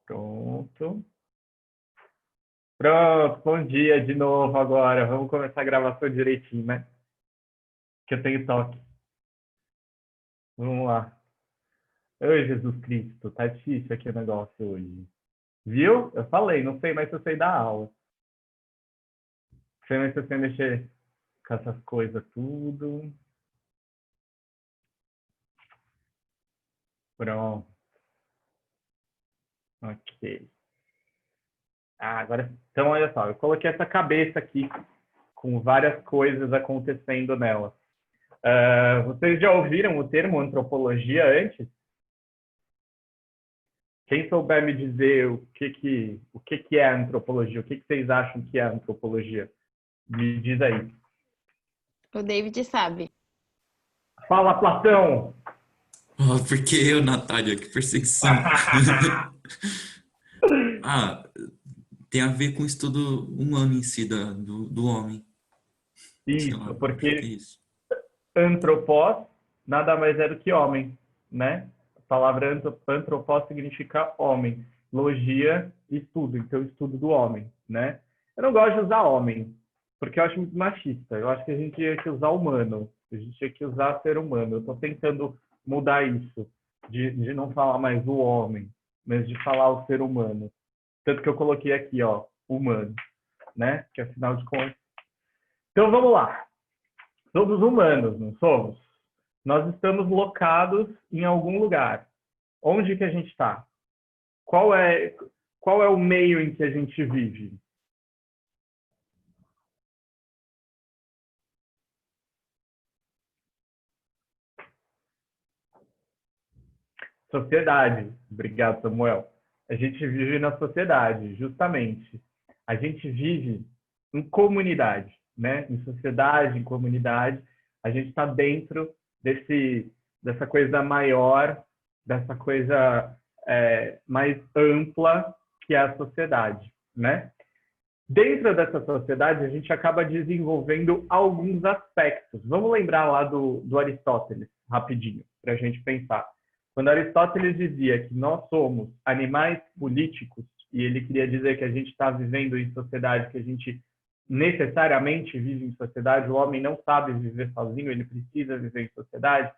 Pronto. Pronto, bom dia de novo agora. Vamos começar a gravação direitinho, né? Que eu tenho toque. Vamos lá. Oi, Jesus Cristo, tá difícil aqui o negócio hoje. Viu? Eu falei, não sei mais se eu sei dar aula. Não sei mais se eu sei mexer com essas coisas tudo. Pronto. Ok. Agora, então, olha só, eu coloquei essa cabeça aqui com várias coisas acontecendo nela. Vocês já ouviram o termo antropologia antes? Quem souber me dizer o que é antropologia, o que vocês acham que é antropologia? Me diz aí. O David sabe. Fala, Platão! Oh, porque eu, Natália, que perseguição. Ah, tem a ver com o estudo humano em si, do homem. Sei lá, Isso, acho que é porque isso. antropós nada mais é do que homem, né? A palavra antropós significa homem. Logia, estudo, então estudo do homem, né? Eu não gosto de usar homem, porque eu acho muito machista. Eu acho que a gente tinha que usar humano, a gente tinha que usar ser humano. Eu estou tentando mudar isso, de não falar mais o homem, mas de falar o ser humano. Tanto que eu coloquei aqui, ó, humano, né? Que afinal de contas. Então vamos lá. Somos humanos, não somos? Nós estamos locados em algum lugar. Onde que a gente está? Qual é o meio em que a gente vive? Sociedade. Obrigado, Samuel. A gente vive na sociedade, justamente. A gente vive em comunidade, né? Em sociedade, em comunidade. A gente está dentro dessa coisa maior, dessa coisa mais ampla que é a sociedade, né? Dentro dessa sociedade, a gente acaba desenvolvendo alguns aspectos. Vamos lembrar lá do Aristóteles, rapidinho, para a gente pensar. Quando Aristóteles dizia que nós somos animais políticos, e ele queria dizer que a gente está vivendo em sociedade, que a gente necessariamente vive em sociedade, o homem não sabe viver sozinho, ele precisa viver em sociedade.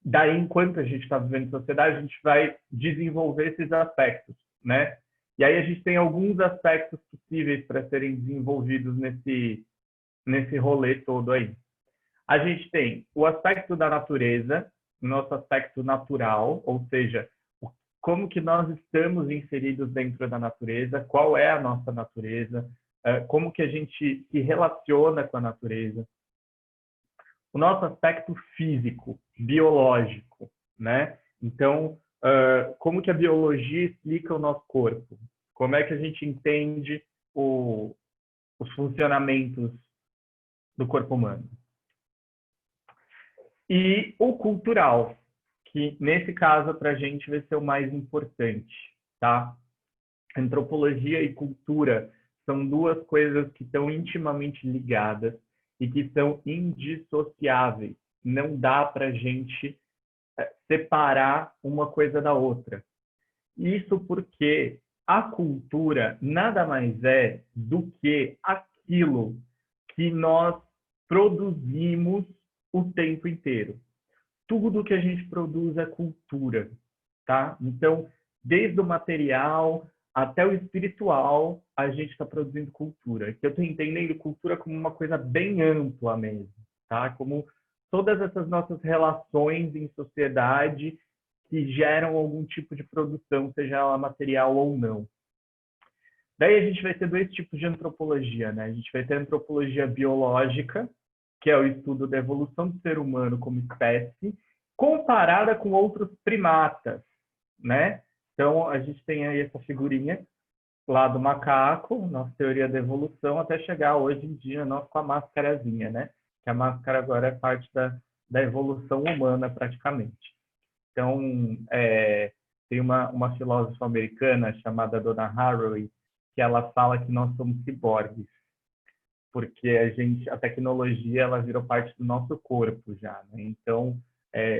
Daí, enquanto a gente está vivendo em sociedade, a gente vai desenvolver esses aspectos, né? E aí a gente tem alguns aspectos possíveis para serem desenvolvidos nesse rolê todo aí. A gente tem o aspecto da natureza, o nosso aspecto natural, ou seja, como que nós estamos inseridos dentro da natureza, qual é a nossa natureza, como que a gente se relaciona com a natureza. O nosso aspecto físico, biológico, né? Então, como que a biologia explica o nosso corpo? Como é que a gente entende os funcionamentos do corpo humano? E o cultural, que nesse caso para a gente vai ser o mais importante, tá? Antropologia e cultura são duas coisas que estão intimamente ligadas e que são indissociáveis. Não dá para a gente separar uma coisa da outra. Isso porque a cultura nada mais é do que aquilo que nós produzimos o tempo inteiro. Tudo que a gente produz é cultura, tá? Então, desde o material até o espiritual, a gente está produzindo cultura. Eu estou entendendo cultura como uma coisa bem ampla mesmo, tá? Como todas essas nossas relações em sociedade que geram algum tipo de produção, seja ela material ou não. Daí a gente vai ter dois tipos de antropologia, né? A gente vai ter a antropologia biológica, que é o estudo da evolução do ser humano como espécie, comparada com outros primatas, né? Então, a gente tem aí essa figurinha lá do macaco, nossa teoria da evolução, até chegar hoje em dia nós com a máscarazinha, né? Que a máscara agora é parte da evolução humana, praticamente. Então, tem uma filósofa americana chamada Donna Haraway, que ela fala que nós somos ciborgues, porque a tecnologia ela virou parte do nosso corpo já, né? Então,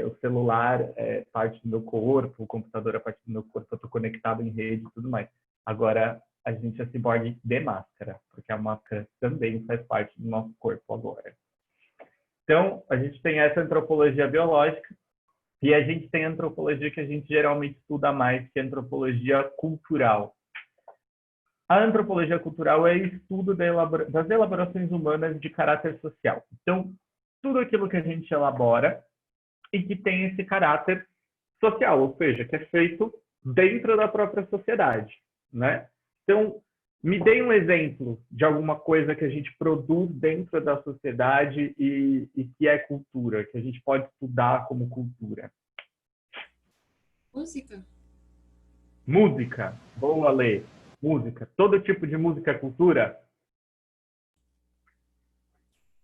o celular é parte do meu corpo, o computador é parte do meu corpo, eu estou conectado em rede e tudo mais. Agora, a gente é ciborgue de máscara, porque a máscara também faz parte do nosso corpo agora. Então, a gente tem essa antropologia biológica e a gente tem a antropologia que a gente geralmente estuda mais, que é a antropologia cultural. A antropologia cultural é o estudo das elaborações humanas de caráter social. Então, tudo aquilo que a gente elabora e que tem esse caráter social, ou seja, que é feito dentro da própria sociedade, né? Então, me dê um exemplo de alguma coisa que a gente produz dentro da sociedade e que é cultura, que a gente pode estudar como cultura. Música. Música. Boa, Lê. Música. Todo tipo de música é cultura?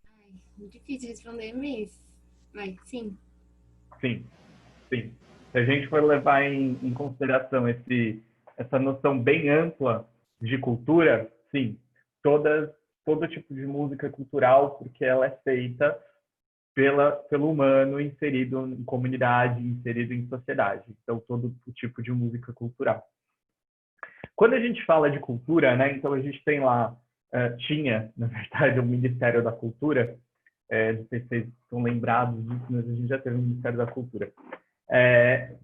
Ai, muito difícil responder, mas vai, sim. Sim, sim. Se a gente for levar em consideração essa noção bem ampla de cultura, sim, todo tipo de música cultural, porque ela é feita pelo humano inserido em comunidade, inserido em sociedade. Então, todo o tipo de música cultural. Quando a gente fala de cultura, né, então a gente tem lá, tinha, na verdade, o Ministério da Cultura, não sei se vocês estão lembrados disso, mas a gente já teve o Ministério da Cultura.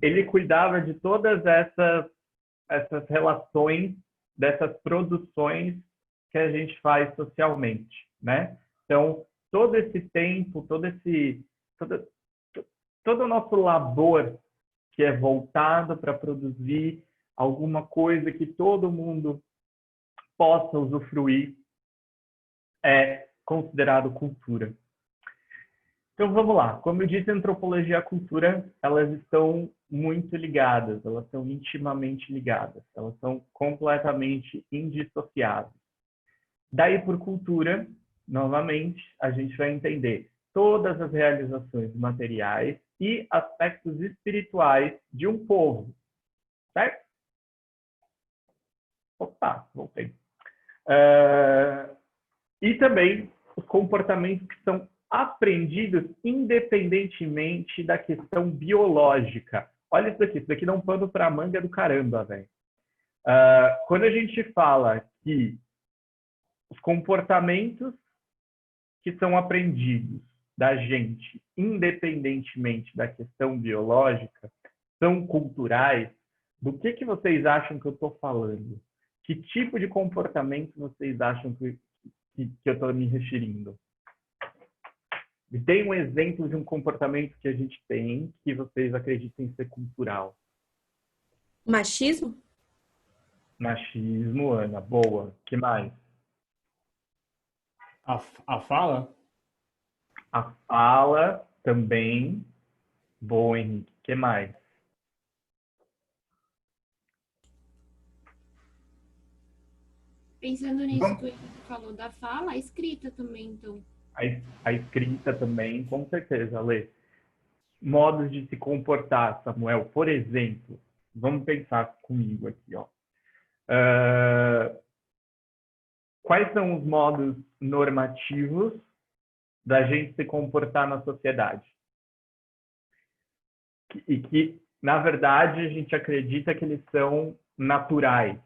Ele cuidava de todas essas relações, dessas produções que a gente faz socialmente, né? Então, todo esse tempo, todo o nosso labor que é voltado para produzir alguma coisa que todo mundo possa usufruir é considerado cultura. Então, vamos lá. Como eu disse, a antropologia e a cultura, elas estão muito ligadas, elas são intimamente ligadas, elas são completamente indissociáveis. Daí, por cultura, novamente, a gente vai entender todas as realizações materiais e aspectos espirituais de um povo, certo? Opa, voltei. E também os comportamentos que são aprendidos independentemente da questão biológica. Olha isso daqui dá um pano para a manga do caramba, velho. Quando a gente fala que os comportamentos que são aprendidos da gente, independentemente da questão biológica, são culturais, do que vocês acham que eu estou falando? Que tipo de comportamento vocês acham que eu estou me referindo? Me deem um exemplo de um comportamento que a gente tem que vocês acreditem ser cultural. Machismo? Machismo, Ana. Boa. O que mais? A fala? A fala também. Boa, Henrique. O que mais? Pensando nisso que o Henrique falou da fala, a escrita também, então. A escrita também, com certeza, Lê. Modos de se comportar, Samuel. Por exemplo, vamos pensar comigo aqui, ó. Quais são os modos normativos da gente se comportar na sociedade? E que, na verdade, a gente acredita que eles são naturais.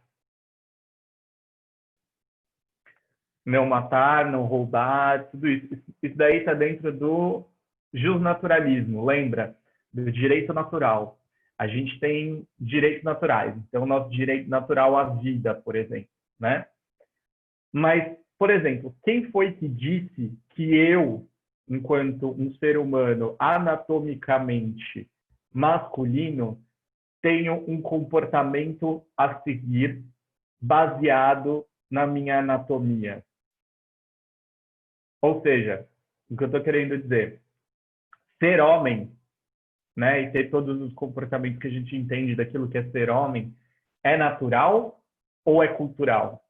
Não matar, não roubar, tudo isso. Isso daí está dentro do justnaturalismo, lembra? Do direito natural. A gente tem direitos naturais. Então, o nosso direito natural à vida, por exemplo, né? Mas, por exemplo, quem foi que disse que eu, enquanto um ser humano anatomicamente masculino, tenho um comportamento a seguir baseado na minha anatomia? Ou seja, o que eu estou querendo dizer, ser homem, né, e ter todos os comportamentos que a gente entende daquilo que é ser homem, é natural ou é cultural?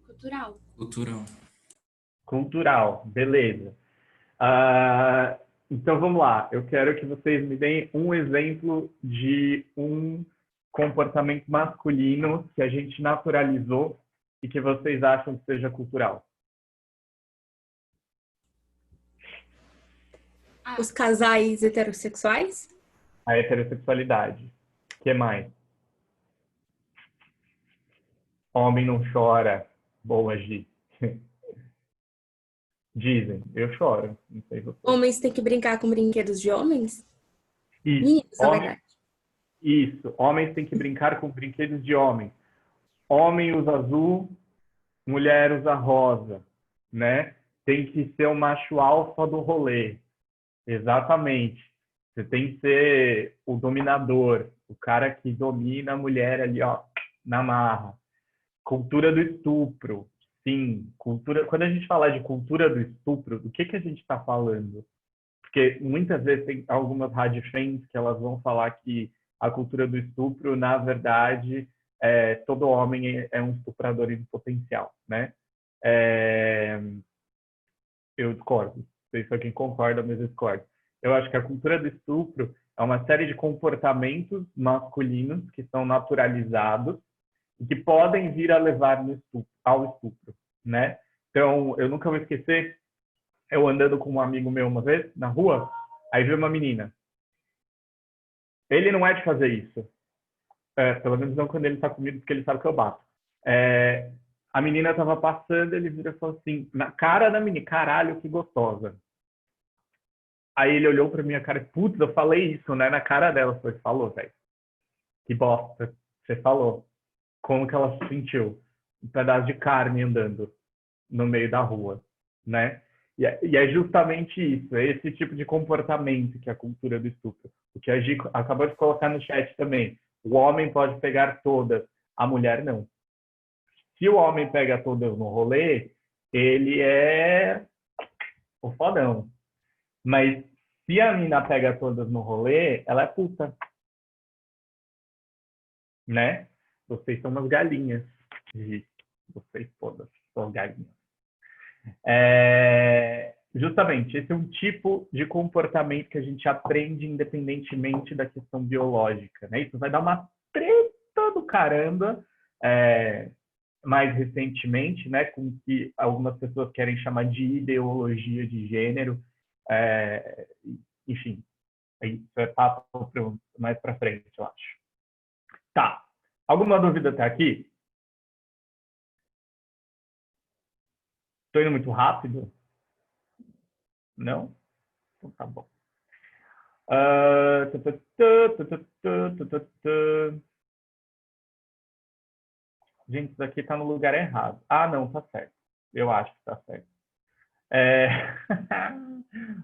Cultural. Cultural. Cultural, beleza. Então vamos lá, eu quero que vocês me deem um exemplo de um comportamento masculino que a gente naturalizou e que vocês acham que seja cultural. Os casais heterossexuais? A heterossexualidade. O que mais? Homem não chora. Boa, Gi. Dizem, eu choro. Não sei você. Homens têm que brincar com brinquedos de homens? Isso. Meninos, na verdade. Isso. Homens têm que brincar com brinquedos de homens. Homem usa azul, mulher usa rosa, né? Tem que ser o macho alfa do rolê. Exatamente. Você tem que ser o dominador, o cara que domina a mulher ali, ó, na marra. Cultura do estupro. Sim, cultura. Quando a gente fala de cultura do estupro, do que a gente está falando? Porque muitas vezes tem algumas radiofans que elas vão falar que a cultura do estupro, na verdade, todo homem é um estuprador em potencial, né? Eu discordo. Não sei se alguém concorda, mas eu discordo. Eu acho que a cultura do estupro é uma série de comportamentos masculinos que são naturalizados e que podem vir a levar ao estupro, né? Então, eu nunca vou esquecer, eu andando com um amigo meu uma vez na rua, aí veio uma menina. Ele não é de fazer isso. Pelo menos não quando ele está comigo, porque ele sabe que eu bato. A menina estava passando, ele vira e falou assim, na cara da menina, caralho, que gostosa. Aí ele olhou pra minha cara e, putz, eu falei isso, né? Na cara dela, você falou, velho. Que bosta, você falou. Como que ela se sentiu? Um pedaço de carne andando no meio da rua, né? E é justamente isso, é esse tipo de comportamento que é a cultura do estupro. O que a Gi acabou de colocar no chat também. O homem pode pegar todas, a mulher não. Se o homem pega todas no rolê, ele é o fodão. Mas se a mina pega todas no rolê, ela é puta. Né? Vocês são umas galinhas. Vocês todas são galinhas. Justamente, esse é um tipo de comportamento que a gente aprende independentemente da questão biológica. Né? Isso vai dar uma treta do caramba mais recentemente, né? Com o que algumas pessoas querem chamar de ideologia de gênero. Enfim, isso é papo mais para frente, eu acho. Tá. Alguma dúvida até aqui? Estou indo muito rápido? Não? Então tá bom. Gente, isso daqui está no lugar errado. Ah, não, tá certo. Eu acho que tá certo.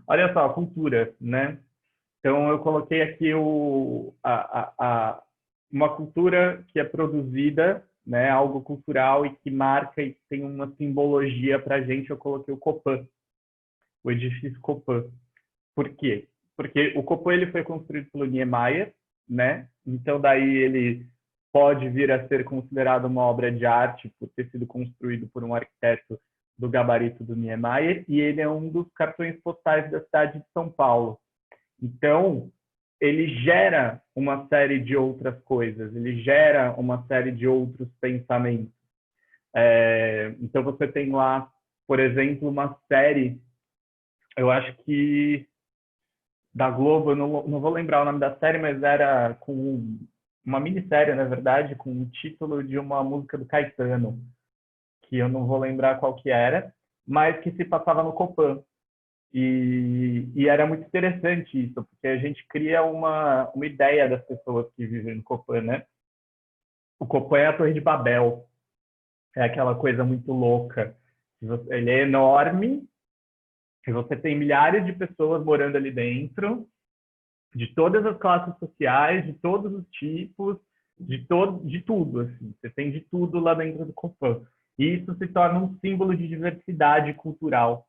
Olha só, cultura, né? Então, eu coloquei aqui uma cultura que é produzida, né, algo cultural e que marca e tem uma simbologia para a gente. Eu coloquei o Copan, o edifício Copan. Por quê? Porque o Copan ele foi construído pelo Niemeyer, né? Então, daí ele pode vir a ser considerado uma obra de arte por ter sido construído por um arquiteto do gabarito do Niemeyer, e ele é um dos cartões postais da cidade de São Paulo. Então, ele gera uma série de outras coisas, ele gera uma série de outros pensamentos. Então, você tem lá, por exemplo, uma série, eu acho que da Globo, eu não vou lembrar o nome da série, mas era com uma minissérie, na verdade, com o título de uma música do Caetano, que eu não vou lembrar qual que era, mas que se passava no Copan. E era muito interessante isso, porque a gente cria uma ideia das pessoas que vivem no Copan, né? O Copan é a Torre de Babel, é aquela coisa muito louca. Ele é enorme, e você tem milhares de pessoas morando ali dentro, de todas as classes sociais, de todos os tipos, de tudo, assim. Você tem de tudo lá dentro do Copan. E isso se torna um símbolo de diversidade cultural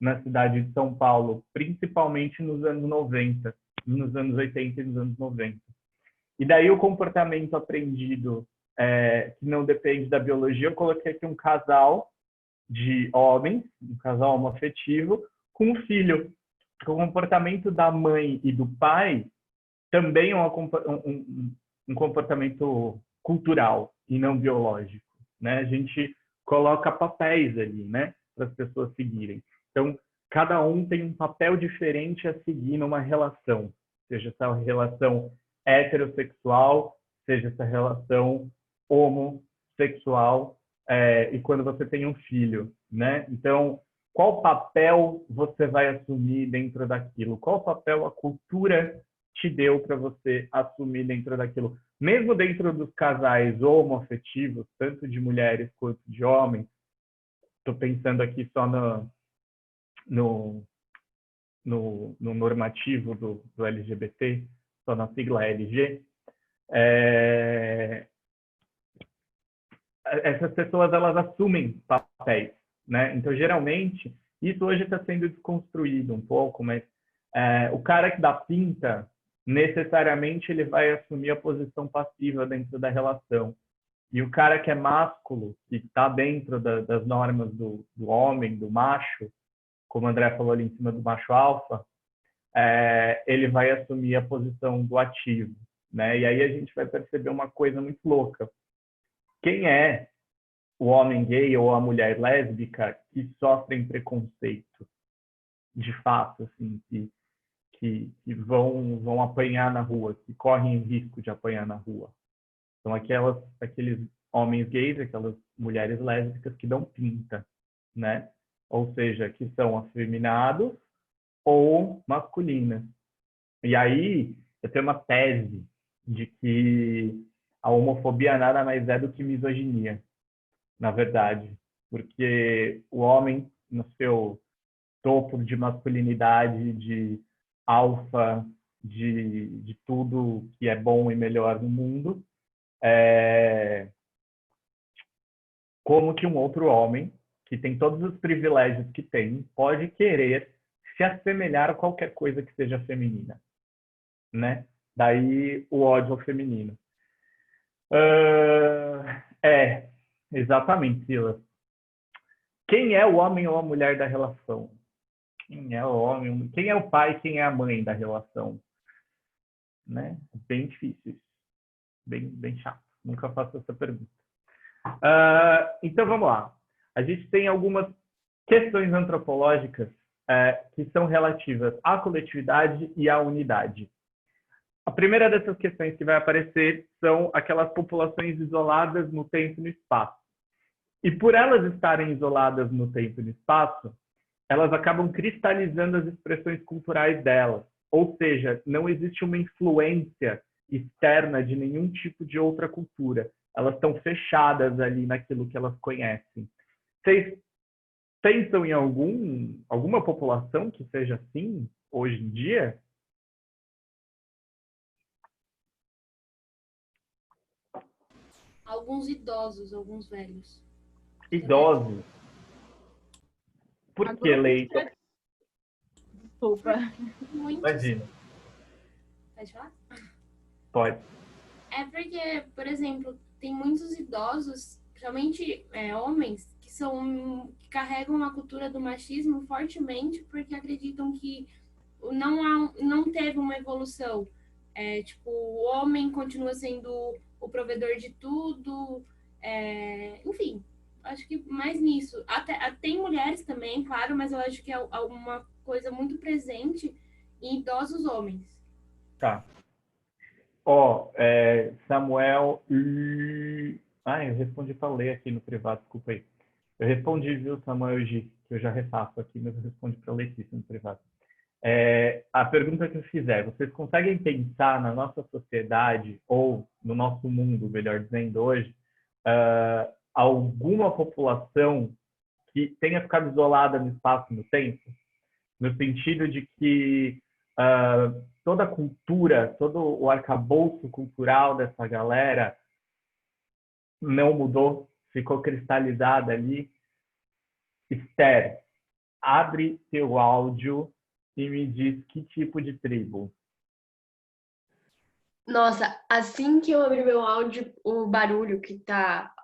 na cidade de São Paulo, principalmente nos anos 90, nos anos 80 e nos anos 90. E daí o comportamento aprendido, que não depende da biologia, eu coloquei aqui um casal de homens, um casal homoafetivo, com um filho. O comportamento da mãe e do pai também é um comportamento cultural e não biológico, né? A gente coloca papéis ali, né, para as pessoas seguirem. Então, cada um tem um papel diferente a seguir numa relação, seja essa relação heterossexual, seja essa relação homossexual, e quando você tem um filho, né? Então, qual papel você vai assumir dentro daquilo? Qual papel a cultura te deu para você assumir dentro daquilo? Mesmo dentro dos casais homoafetivos, tanto de mulheres quanto de homens, estou pensando aqui só no normativo do LGBT, só na sigla LG, essas pessoas elas assumem papéis, né? Então, geralmente, isso hoje está sendo desconstruído um pouco, mas o cara que dá pinta, necessariamente ele vai assumir a posição passiva dentro da relação. E o cara que é másculo, que está dentro das normas do homem, do macho, como o André falou ali em cima do macho alfa, ele vai assumir a posição do ativo, né? E aí a gente vai perceber uma coisa muito louca. Quem é o homem gay ou a mulher lésbica que sofrem preconceito, de fato, assim, que vão apanhar na rua, que correm risco de apanhar na rua? São aqueles homens gays, aquelas mulheres lésbicas que dão pinta, né? Ou seja, que são afeminados ou masculinas. E aí, eu tenho uma tese de que a homofobia nada mais é do que misoginia, na verdade. Porque o homem, no seu topo de masculinidade, de alfa, de tudo que é bom e melhor no mundo, como que um outro homem, que tem todos os privilégios que tem, pode querer se assemelhar a qualquer coisa que seja feminina, né? Daí o ódio ao feminino. Exatamente, Silas. Quem é o homem ou a mulher da relação? Quem é o homem? Quem é o pai? Quem é a mãe da relação? Né? Bem difícil isso. Bem chato. Nunca faço essa pergunta. Então, vamos lá. A gente tem algumas questões antropológicas que são relativas à coletividade e à unidade. A primeira dessas questões que vai aparecer são aquelas populações isoladas no tempo e no espaço. E por elas estarem isoladas no tempo e no espaço, elas acabam cristalizando as expressões culturais delas. Ou seja, não existe uma influência externa de nenhum tipo de outra cultura. Elas estão fechadas ali naquilo que elas conhecem. Vocês pensam em alguma população que seja assim hoje em dia? Alguns idosos, alguns velhos. Idosos. Por que, Leito? Desculpa. Muitos. Imagina. Pode falar? Pode. É porque, por exemplo, tem muitos idosos, principalmente homens, que carregam a cultura do machismo fortemente porque acreditam que não teve uma evolução. Tipo, o homem continua sendo o provedor de tudo, enfim, acho que mais nisso. Até tem mulheres também, claro, mas eu acho que é uma coisa muito presente em idosos homens. Tá. Samuel... eu respondi para ler aqui no privado, desculpa aí. Eu respondi, viu, Samuel G, que eu já refaço aqui, mas eu respondi para Letícia no privado. A pergunta que eu fizer, vocês conseguem pensar na nossa sociedade, ou no nosso mundo, melhor dizendo, hoje, alguma população que tenha ficado isolada no espaço e no tempo? No sentido de que toda a cultura, todo o arcabouço cultural dessa galera não mudou, ficou cristalizada ali. Esther, abre teu áudio e me diz que tipo de tribo. Nossa, assim que eu abri meu áudio, o barulho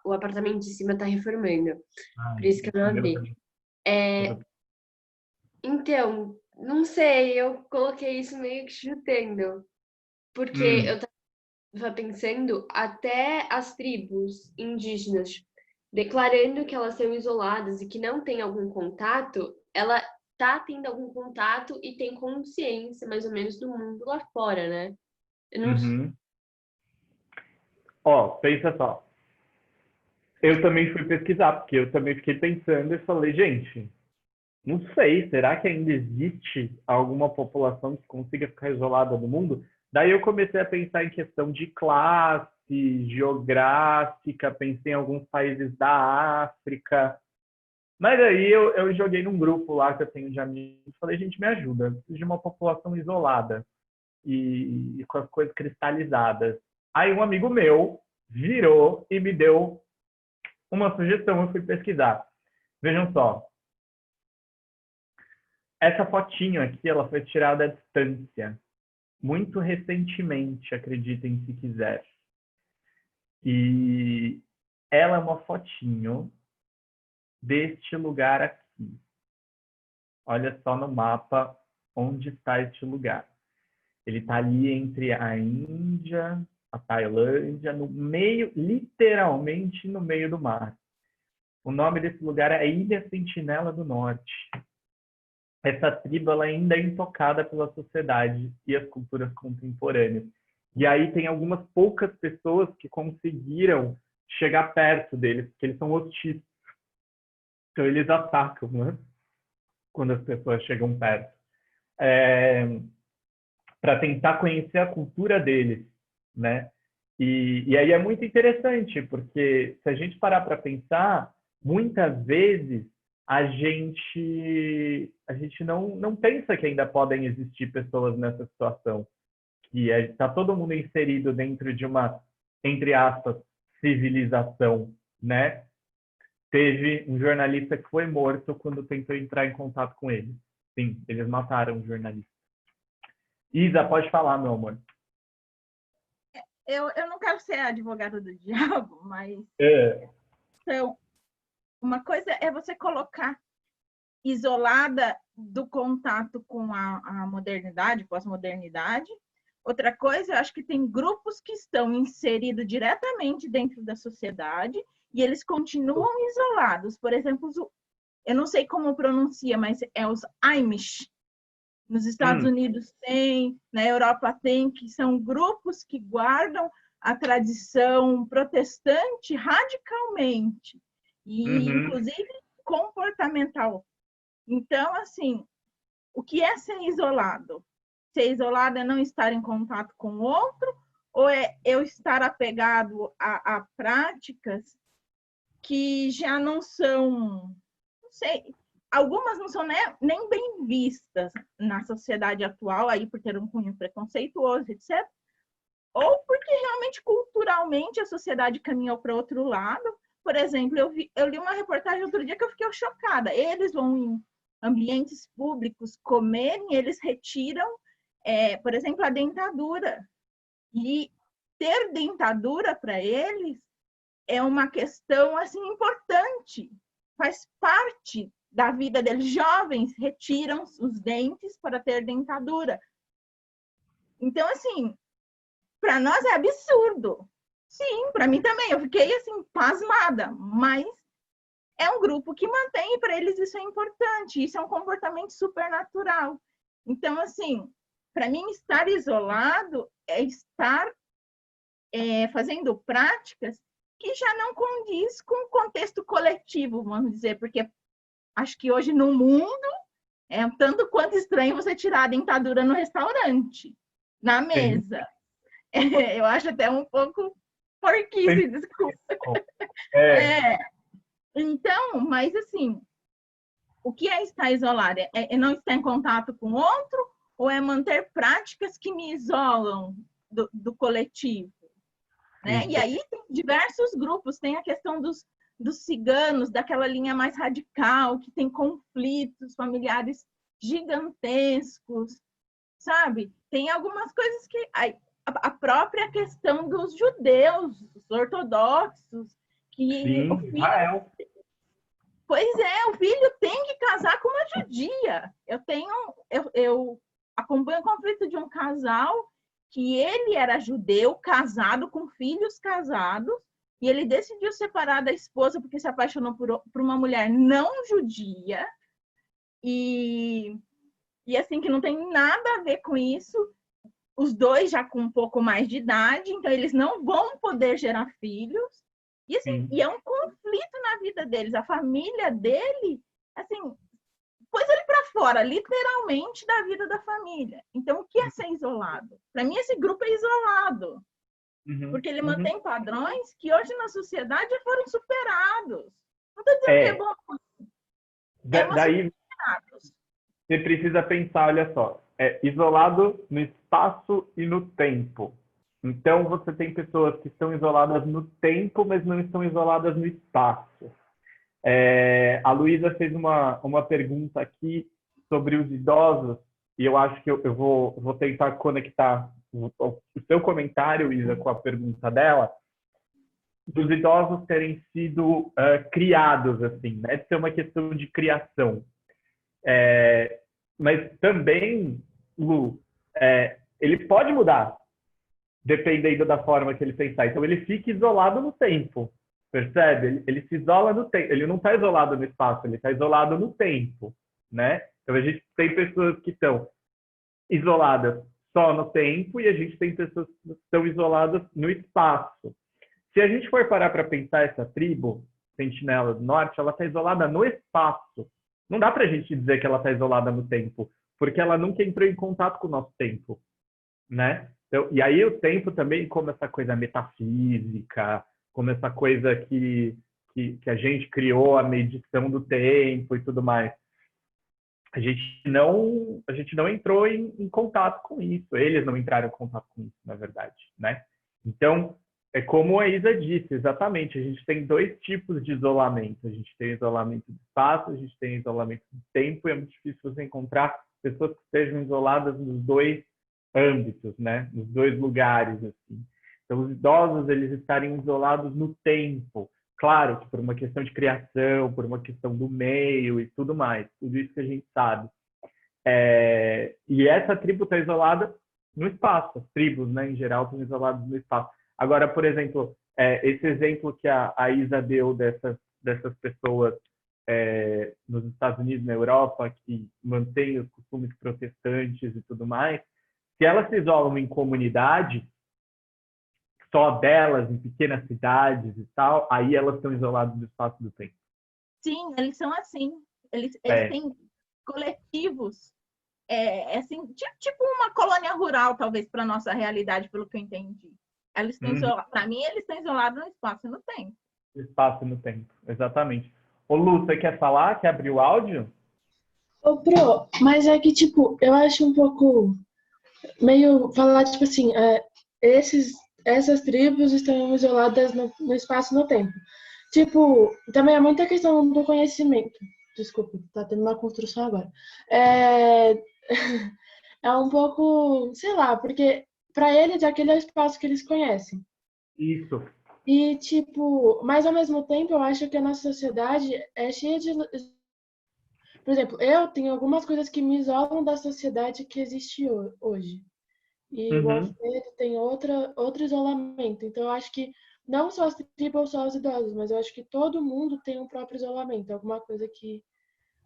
o apartamento de cima tá reformando. Por isso que eu não abri. Então, não sei, eu coloquei isso meio que chutando. Porque eu tava pensando, até as tribos indígenas declarando que elas são isoladas e que não tem algum contato, ela tá tendo algum contato e tem consciência, mais ou menos, do mundo lá fora, né? Eu não Uhum. Ó, pensa só. Eu também fui pesquisar, porque eu também fiquei pensando e falei, gente, não sei, será que ainda existe alguma população que consiga ficar isolada do mundo? Daí eu comecei a pensar em questão de classe, geográfica, pensei em alguns países da África. Mas aí eu joguei num grupo lá que eu tenho de amigos e falei, gente, me ajuda, eu preciso de uma população isolada e com as coisas cristalizadas. Aí um amigo meu virou e me deu uma sugestão, eu fui pesquisar. Vejam só, essa fotinho aqui, ela foi tirada à distância, muito recentemente, acreditem se quiser. E ela é uma fotinho deste lugar aqui. Olha só no mapa onde está este lugar. Ele está ali entre a Índia, a Tailândia, no meio, literalmente no meio do mar. O nome desse lugar é Ilha Sentinela do Norte. Essa tribo ela ainda é intocada pela sociedade e as culturas contemporâneas. E aí tem algumas poucas pessoas que conseguiram chegar perto deles, porque eles são hostis. Então eles atacam, né? Quando as pessoas chegam perto. Para tentar conhecer a cultura deles, né? E aí é muito interessante, porque se a gente parar para pensar, muitas vezes a gente não pensa que ainda podem existir pessoas nessa situação, que está todo mundo inserido dentro de uma, entre aspas, civilização, né? Teve um jornalista que foi morto quando tentou entrar em contato com ele. Sim, eles mataram o jornalista. Isa, pode falar, meu amor. Eu não quero ser advogada do diabo, mas então, uma coisa é você colocar isolada do contato com a modernidade, pós-modernidade. Outra coisa, eu acho que tem grupos que estão inseridos diretamente dentro da sociedade e eles continuam isolados. Por exemplo, eu não sei como pronuncia, mas é os Amish. Nos Estados Unidos tem, na Europa tem, que são grupos que guardam a tradição protestante radicalmente e, inclusive, comportamental. Então, assim, o que é ser isolado? Ser isolado é não estar em contato com o outro ou é eu estar apegado a práticas que já não são, não sei, algumas não são nem bem vistas na sociedade atual, aí por ter um cunho preconceituoso, etc. Ou porque realmente culturalmente a sociedade caminhou para outro lado. Por exemplo, eu li uma reportagem outro dia que eu fiquei chocada. Eles vão em ambientes públicos comerem, eles retiram, por exemplo, a dentadura. E ter dentadura para eles é uma questão assim importante, faz parte da vida deles. Jovens retiram os dentes para ter dentadura. Então, assim, para nós é absurdo. Sim, para mim também. Eu fiquei, assim, pasmada. Mas é um grupo que mantém, e para eles isso é importante. Isso é um comportamento supernatural. Então, assim, para mim, estar isolado é estar fazendo práticas que já não condiz com o contexto coletivo, vamos dizer, porque acho que hoje no mundo é um tanto quanto estranho você tirar a dentadura no restaurante, na mesa. Eu acho até um pouco porquice, desculpa. Então, mas assim, o que é estar isolado? É não estar em contato com o outro ou é manter práticas que me isolam do coletivo? Né? E aí tem diversos grupos, tem a questão dos ciganos, daquela linha mais radical, que tem conflitos familiares gigantescos, sabe? Tem algumas coisas que... A própria questão dos judeus, os ortodoxos, que Sim, o filho... Israel. Pois é, o filho tem que casar com uma judia. Eu acompanho o conflito de um casal que ele era judeu, casado, com filhos casados, e ele decidiu separar da esposa porque se apaixonou por uma mulher não judia, E assim, que não tem nada a ver com isso. Os dois já com um pouco mais de idade, então eles não vão poder gerar filhos. E assim, e é um conflito na vida deles. A família dele, assim, pôs ele para fora, literalmente, da vida da família. Então, o que é ser isolado? Para mim, esse grupo é isolado. Porque ele mantém padrões que hoje na sociedade já foram superados. Não estou dizendo que é bom. Daí, você precisa pensar, olha só, isolado no espaço e no tempo. Então, você tem pessoas que estão isoladas no tempo, mas não estão isoladas no espaço. A Luísa fez uma pergunta aqui sobre os idosos, e eu acho que eu vou tentar conectar o seu comentário, Isa, com a pergunta dela, dos idosos terem sido criados, assim, né? De ser uma questão de criação. Mas também, Lu, ele pode mudar, dependendo da forma que ele pensar. Então, ele fica isolado no tempo, percebe? Ele se isola no tempo. Ele não está isolado no espaço, ele está isolado no tempo, né? Então, a gente tem pessoas que estão isoladas só no tempo e a gente tem pessoas que estão isoladas no espaço. Se a gente for parar para pensar essa tribo, Sentinela do Norte, ela está isolada no espaço. Não dá para a gente dizer que ela está isolada no tempo, porque ela nunca entrou em contato com o nosso tempo, né? Então, e aí o tempo também, como essa coisa metafísica, como essa coisa que a gente criou, a medição do tempo e tudo mais. A gente não entrou em contato com isso. Eles não entraram em contato com isso, na verdade, né? Então, é como a Isa disse, exatamente. A gente tem dois tipos de isolamento. A gente tem isolamento do espaço, a gente tem isolamento do tempo, e é muito difícil você encontrar pessoas que estejam isoladas nos dois âmbitos, né? Nos dois lugares, assim. Então, os idosos, eles estarem isolados no tempo. Claro que por uma questão de criação, por uma questão do meio e tudo mais. Tudo isso que a gente sabe. E essa tribo está isolada no espaço. As tribos, né, em geral, estão isoladas no espaço. Agora, por exemplo, esse exemplo que a Isa deu dessas pessoas nos Estados Unidos, na Europa, que mantêm os costumes protestantes e tudo mais, se elas se isolam em comunidade, só delas, em pequenas cidades e tal, aí elas estão isoladas do espaço e do tempo. Sim, eles são assim. Eles têm coletivos, assim, tipo uma colônia rural, talvez, para a nossa realidade, pelo que eu entendi. Eles estão para mim, eles estão isolados no espaço e no tempo. No espaço e no tempo, exatamente. Ô, Lu, você quer falar? Quer abrir o áudio? Ô, Pro, mas é que, tipo, eu acho um pouco meio falar, tipo assim, essas tribos estão isoladas no espaço e no tempo. Tipo, também é muita questão do conhecimento. Desculpa, tá tendo uma construção agora. É um pouco, sei lá, porque para eles aquele é o espaço que eles conhecem. Isso. E, tipo, mas ao mesmo tempo eu acho que a nossa sociedade é cheia de... Por exemplo, eu tenho algumas coisas que me isolam da sociedade que existe hoje. E o Alfredo tem outro isolamento. Então, eu acho que não só as tribos ou só os idosos, mas eu acho que todo mundo tem um próprio isolamento. Alguma coisa que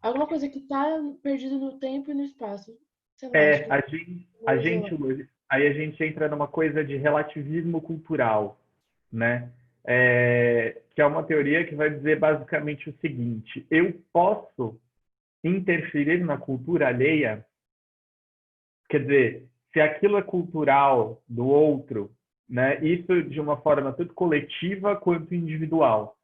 está perdida no tempo e no espaço. Sei lá, aí a gente entra numa coisa de relativismo cultural, né? Que é uma teoria que vai dizer basicamente o seguinte: eu posso interferir na cultura alheia, quer dizer, se aquilo é cultural do outro, né? Isso de uma forma tanto coletiva quanto individual.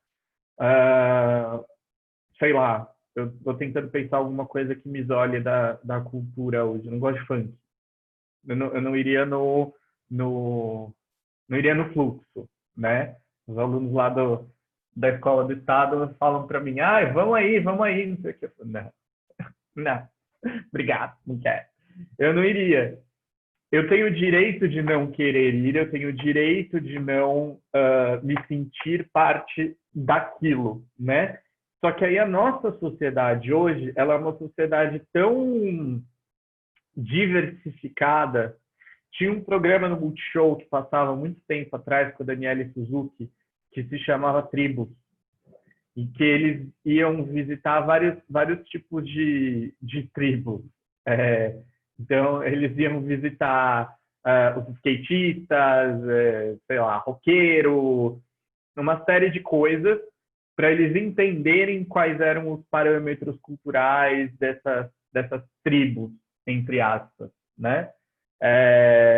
Sei lá, eu estou tentando pensar alguma coisa que me isole da cultura hoje. Eu não gosto de funk. Eu não iria não iria no fluxo, né? Os alunos lá da escola do estado falam para mim: vamos aí, não sei o que. Não, obrigado, não quero. Eu não iria. Eu tenho o direito de não querer ir, eu tenho o direito de não me sentir parte daquilo, né? Só que aí a nossa sociedade hoje, ela é uma sociedade tão diversificada. Tinha um programa no Multishow que passava muito tempo atrás com a Daniele Suzuki, que se chamava Tribos. em que eles iam visitar vários tipos de tribos. Então, eles iam visitar os skatistas, sei lá, roqueiro, uma série de coisas para eles entenderem quais eram os parâmetros culturais dessas tribos, entre aspas, né?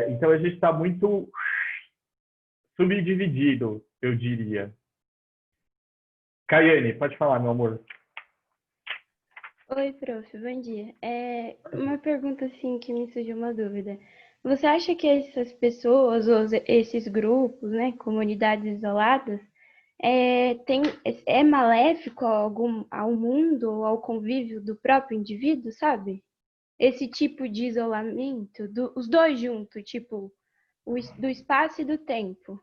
Então, a gente está muito subdividido, eu diria. Caiane, pode falar, meu amor. Oi, prof, bom dia. Uma pergunta assim que me surgiu uma dúvida. Você acha que essas pessoas, ou esses grupos, né, comunidades isoladas, é maléfico ao mundo ou ao convívio do próprio indivíduo, sabe? Esse tipo de isolamento, os dois juntos, tipo, do espaço e do tempo.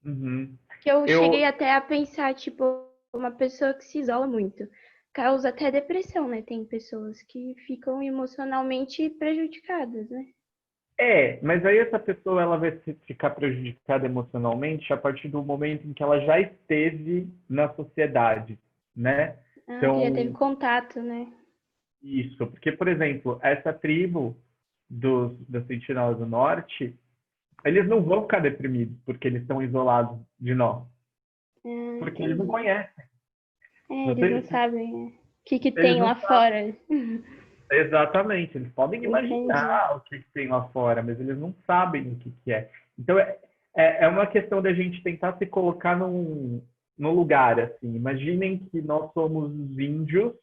Uhum. Que eu cheguei até a pensar, tipo, uma pessoa que se isola muito causa até depressão, né? Tem pessoas que ficam emocionalmente prejudicadas, né? Mas aí essa pessoa ela vai ficar prejudicada emocionalmente a partir do momento em que ela já esteve na sociedade, né? Que já teve contato, né? Isso, porque, por exemplo, essa tribo dos Sentinelas do Norte, eles não vão ficar deprimidos porque eles estão isolados de nós. Porque eles não conhecem. Eles não sabem o que tem lá fora. Exatamente, eles podem imaginar o que tem lá fora, mas eles não sabem o que é. Então, é uma questão da gente tentar se colocar no lugar, assim. Imaginem que nós somos os índios,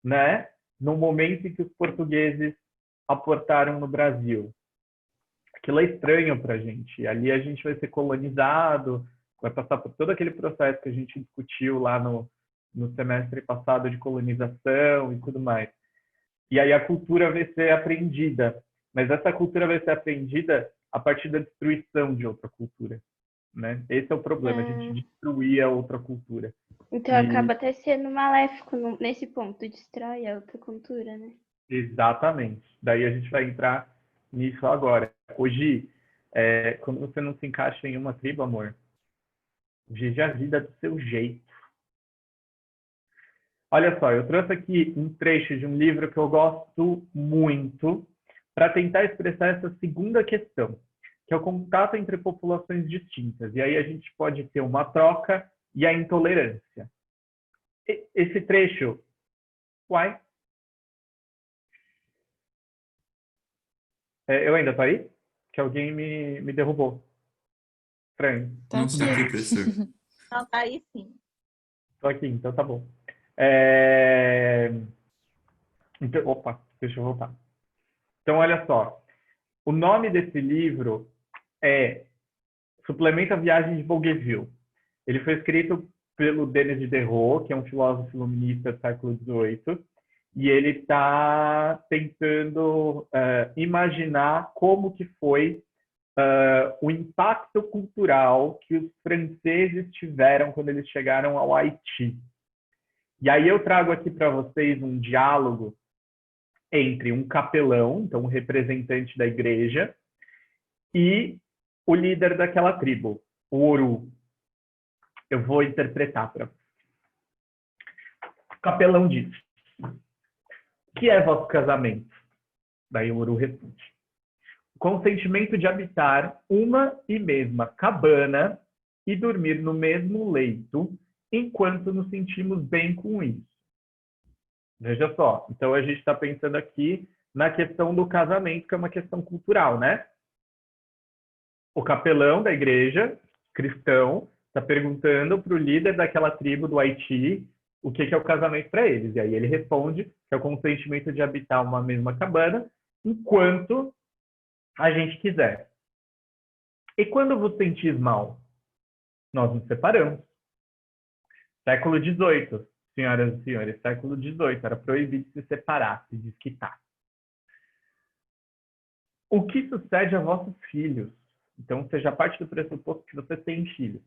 né? No momento em que os portugueses aportaram no Brasil. Aquilo é estranho para a gente. Ali a gente vai ser colonizado, vai passar por todo aquele processo que a gente discutiu lá no semestre passado de colonização e tudo mais. E aí a cultura vai ser aprendida. Mas essa cultura vai ser aprendida a partir da destruição de outra cultura, né? Esse é o problema, a gente destruir a outra cultura. Então acaba até sendo maléfico nesse ponto, destrói a outra cultura, né? Exatamente. Daí a gente vai entrar nisso agora. Hoje, quando você não se encaixa em uma tribo, amor, vive a vida do seu jeito. Olha só, eu trouxe aqui um trecho de um livro que eu gosto muito para tentar expressar essa segunda questão, que é o contato entre populações distintas. E aí a gente pode ter uma troca e a intolerância. Esse trecho... Uai? Eu ainda tô aí? Que alguém me derrubou. Estranho. Não está aqui, professor. Não, tá aí sim. Tô aqui, então tá bom. Então, opa, deixa eu voltar. Então, olha só. O nome desse livro é Suplemento à Viagem de Bougainville. Ele foi escrito pelo Denis Diderot, que é um filósofo iluminista do século XVIII, e ele está tentando imaginar como que foi o impacto cultural que os franceses tiveram quando eles chegaram ao Haiti. E aí eu trago aqui para vocês um diálogo entre um capelão, então um representante da igreja, e o líder daquela tribo, o Oru. Eu vou interpretar para vocês. O capelão diz: o que é vosso casamento? Daí o Oru responde: o consentimento de habitar uma e mesma cabana e dormir no mesmo leito, enquanto nos sentimos bem com isso. Veja só, então a gente está pensando aqui na questão do casamento, que é uma questão cultural, né? O capelão da igreja, cristão, está perguntando para o líder daquela tribo do Haiti o que é o casamento para eles. E aí ele responde que é o consentimento de habitar uma mesma cabana enquanto a gente quiser. E quando vos sentis mal? Nós nos separamos. Século XVIII, senhoras e senhores, século XVIII, era proibido se separar, se desquitar. O que sucede a vossos filhos? Então, seja parte do pressuposto que você tem filhos.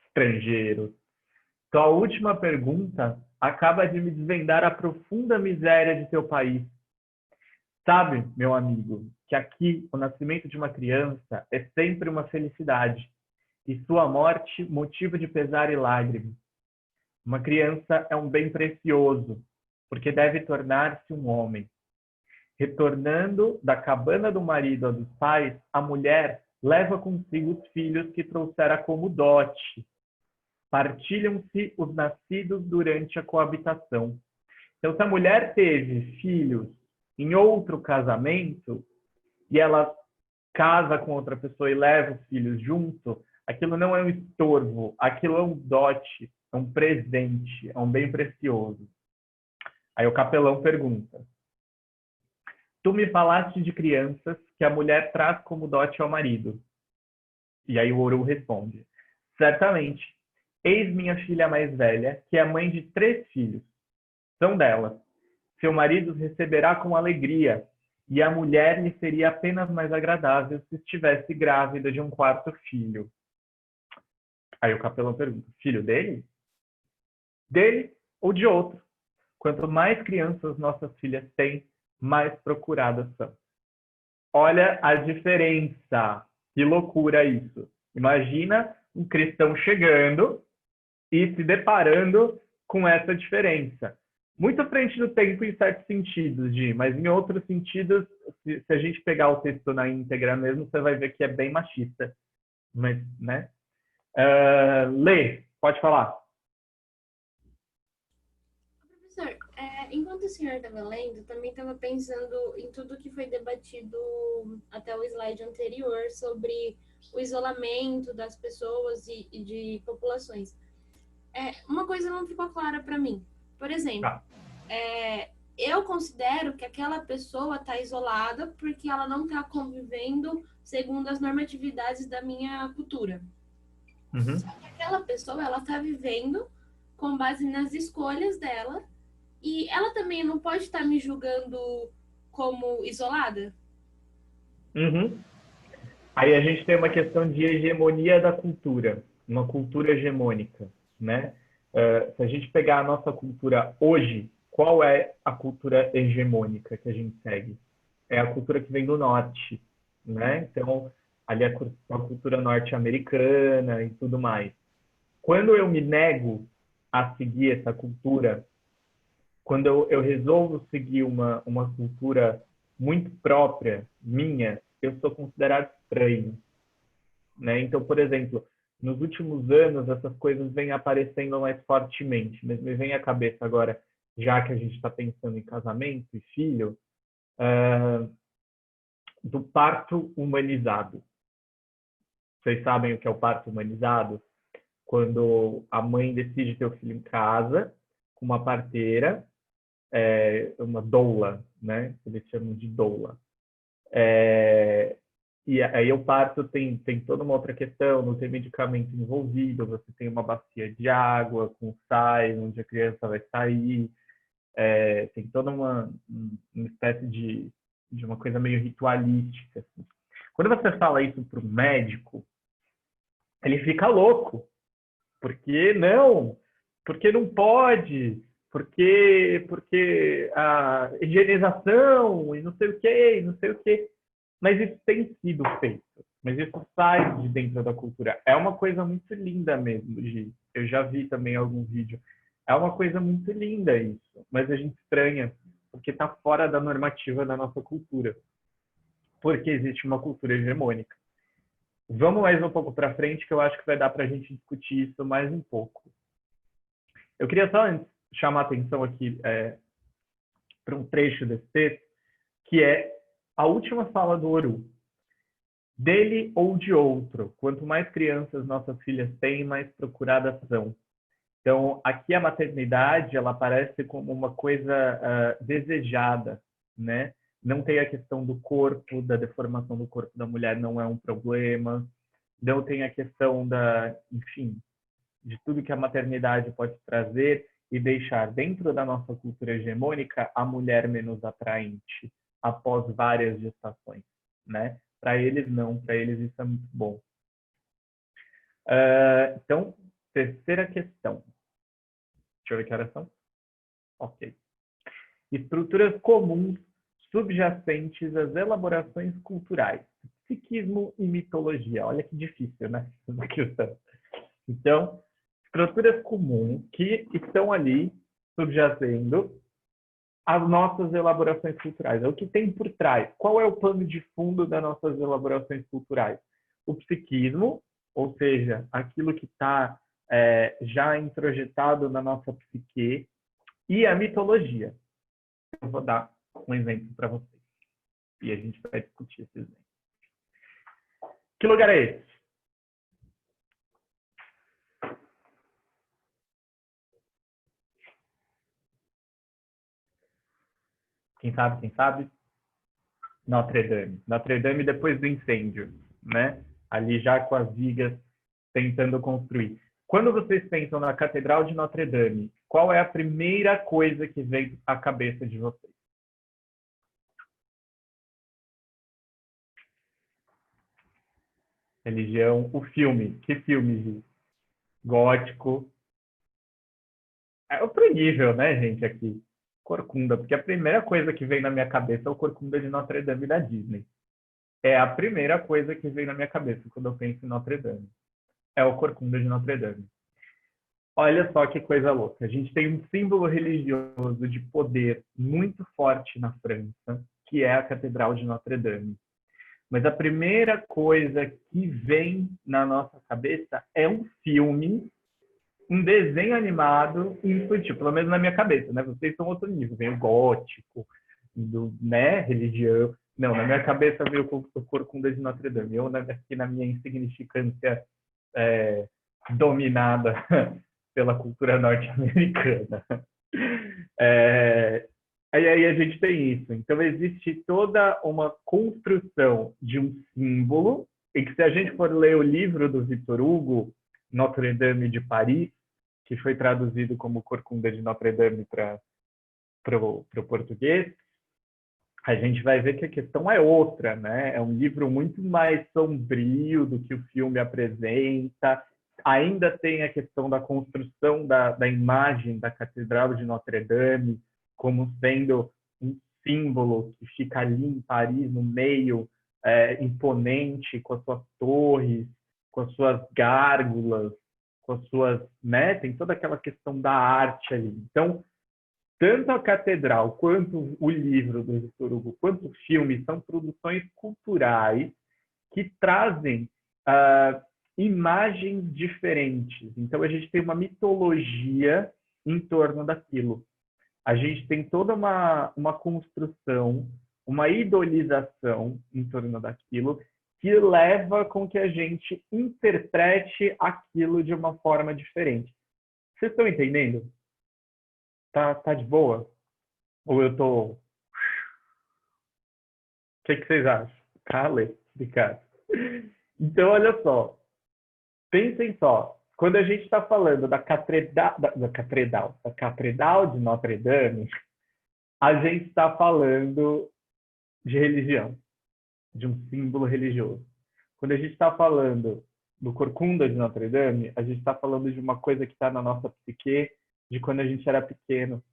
Estrangeiro. Tua última pergunta acaba de me desvendar a profunda miséria de teu país. Sabe, meu amigo, que aqui o nascimento de uma criança é sempre uma felicidade. e sua morte motivo de pesar e lágrimas. Uma criança é um bem precioso, porque deve tornar-se um homem. Retornando da cabana do marido ou dos pais, a mulher leva consigo os filhos que trouxera como dote. Partilham-se os nascidos durante a coabitação. Então, se a mulher teve filhos em outro casamento e ela casa com outra pessoa e leva os filhos junto, aquilo não é um estorvo, aquilo é um dote, é um presente, é um bem precioso. Aí o capelão pergunta: tu me falaste de crianças que a mulher traz como dote ao marido. E aí o Ouro responde: certamente, eis minha filha mais velha, que é mãe de 3 filhos. São dela. Seu marido os receberá com alegria, e a mulher lhe seria apenas mais agradável se estivesse grávida de um 4º filho. Aí o capelão pergunta: filho dele? Dele ou de outro? Quanto mais crianças nossas filhas têm, mais procuradas são. Olha a diferença. Que loucura isso. Imagina um cristão chegando e se deparando com essa diferença. Muito à frente do tempo em certos sentidos, Gi, mas em outros sentidos, se a gente pegar o texto na íntegra mesmo, você vai ver que é bem machista. Mas, né? Lê, pode falar. Professor, enquanto o senhor estava lendo, também estava pensando em tudo que foi debatido até o slide anterior sobre o isolamento das pessoas e de populações. Uma coisa não ficou clara para mim. Por exemplo, eu considero que aquela pessoa está isolada porque ela não está convivendo segundo as normatividades da minha cultura. Uhum. Só que aquela pessoa, ela está vivendo com base nas escolhas dela e ela também não pode estar me julgando como isolada? Uhum. Aí a gente tem uma questão de hegemonia da cultura, uma cultura hegemônica, né? Se a gente pegar a nossa cultura hoje, qual é a cultura hegemônica que a gente segue? É a cultura que vem do norte, né? Então, ali a cultura norte-americana e tudo mais. Quando eu me nego a seguir essa cultura, quando eu resolvo seguir uma cultura muito própria, minha, eu sou considerado estranho, né? Então, por exemplo, nos últimos anos, essas coisas vêm aparecendo mais fortemente, mas me vem à cabeça agora, já que a gente está pensando em casamento e filho, do parto humanizado. Vocês sabem o que é o parto humanizado? Quando a mãe decide ter o filho em casa, com uma parteira, uma doula, né? Eles chamam de doula. E aí o parto tem toda uma outra questão, não tem medicamento envolvido, você tem uma bacia de água com sais, onde a criança vai sair, tem toda uma espécie de uma coisa meio ritualística. Assim. Quando você fala isso para o médico, ele fica louco. Por que não? Porque não pode? Porque a higienização e não sei o quê, e não sei o quê. Mas isso tem sido feito. Mas isso sai de dentro da cultura. É uma coisa muito linda mesmo, Gi. Eu já vi também algum vídeo. É uma coisa muito linda isso. Mas a gente estranha porque está fora da normativa da nossa cultura. Porque existe uma cultura hegemônica. Vamos mais um pouco para frente, que eu acho que vai dar para a gente discutir isso mais um pouco. Eu queria só antes chamar a atenção aqui para um trecho desse texto, que é a última fala do Ouro. Dele ou de outro, quanto mais crianças nossas filhas têm, mais procuradas são. Então, aqui a maternidade, ela aparece como uma coisa desejada, né? Não tem a questão do corpo, da deformação do corpo da mulher não é um problema. Não tem a questão enfim, de tudo que a maternidade pode trazer e deixar dentro da nossa cultura hegemônica a mulher menos atraente após várias gestações, né? Para eles não, para eles isso é muito bom. Então, terceira questão. Deixa eu ver que horas são. Ok. Estruturas comuns subjacentes às elaborações culturais, Psiquismo e mitologia. Olha que difícil, né? Essa questão. Então, estruturas comuns que estão ali subjacendo as nossas elaborações culturais. É o que tem por trás. Qual é o pano de fundo das nossas elaborações culturais? O psiquismo, ou seja, aquilo que está já introjetado na nossa psique, e a mitologia. Eu vou dar um exemplo para vocês. E a gente vai discutir esse exemplo. Que lugar é esse? Quem sabe, quem sabe? Notre Dame. Notre Dame depois do incêndio, né? Ali já com as vigas tentando construir. Quando vocês pensam na Catedral de Notre Dame, qual é a primeira coisa que vem à cabeça de vocês? Religião, o filme. Que filme, Gi? Gótico. É outro nível, né, gente, aqui. Corcunda, porque a primeira coisa que vem na minha cabeça é o Corcunda de Notre Dame da Disney. É a primeira coisa que vem na minha cabeça quando eu penso em Notre Dame. É o Corcunda de Notre Dame. Olha só que coisa louca. A gente tem um símbolo religioso de poder muito forte na França, que é a Catedral de Notre Dame. Mas a primeira coisa que vem na nossa cabeça é um filme, um desenho animado infantil, pelo menos na minha cabeça, né? Vocês são outro nível, vem o gótico, né? Religião. Não, na minha cabeça veio o Corcunda de Notre Dame. Eu, aqui na minha insignificância dominada pela cultura norte-americana. Aí a gente tem isso. Então, existe toda uma construção de um símbolo, e que se a gente for ler o livro do Victor Hugo, Notre Dame de Paris, que foi traduzido como Corcunda de Notre Dame para o português, a gente vai ver que a questão é outra, né? É um livro muito mais sombrio do que o filme apresenta. Ainda tem a questão da construção da imagem da Catedral de Notre Dame como sendo um símbolo que fica ali em Paris, no meio, imponente, com as suas torres, com as suas gárgulas, com as suas, né? Tem toda aquela questão da arte ali. Então, tanto a catedral, quanto o livro do Victor Hugo, quanto o filme, são produções culturais que trazem imagens diferentes. Então, a gente tem uma mitologia em torno daquilo. A gente tem toda uma construção, uma idolização em torno daquilo, que leva com que a gente interprete aquilo de uma forma diferente. Vocês estão entendendo? Tá de boa? Ou eu tô... O que vocês acham? Cale, Ricardo. Então, olha só. Pensem só. Quando a gente está falando da Catedral de Notre Dame, a gente está falando de religião, de um símbolo religioso. Quando a gente está falando do Corcunda de Notre Dame, a gente está falando de uma coisa que está na nossa psique, de quando a gente era pequeno.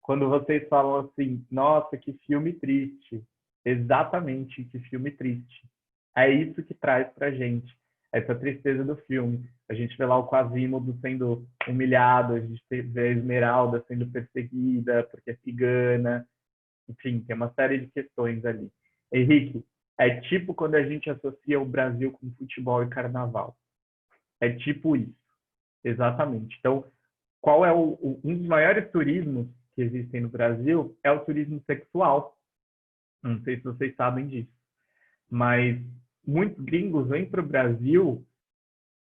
Quando vocês falam assim, nossa, que filme triste. Exatamente, que filme triste. É isso que traz pra gente, essa tristeza do filme. A gente vê lá o Quasimodo sendo humilhado, a gente vê a Esmeralda sendo perseguida porque é cigana. Enfim, tem uma série de questões ali. Henrique, é tipo quando a gente associa o Brasil com futebol e carnaval. É tipo isso. Exatamente. Então, qual é um dos maiores turismos que existem no Brasil? É o turismo sexual. Não sei se vocês sabem disso. Mas muitos gringos vêm para o Brasil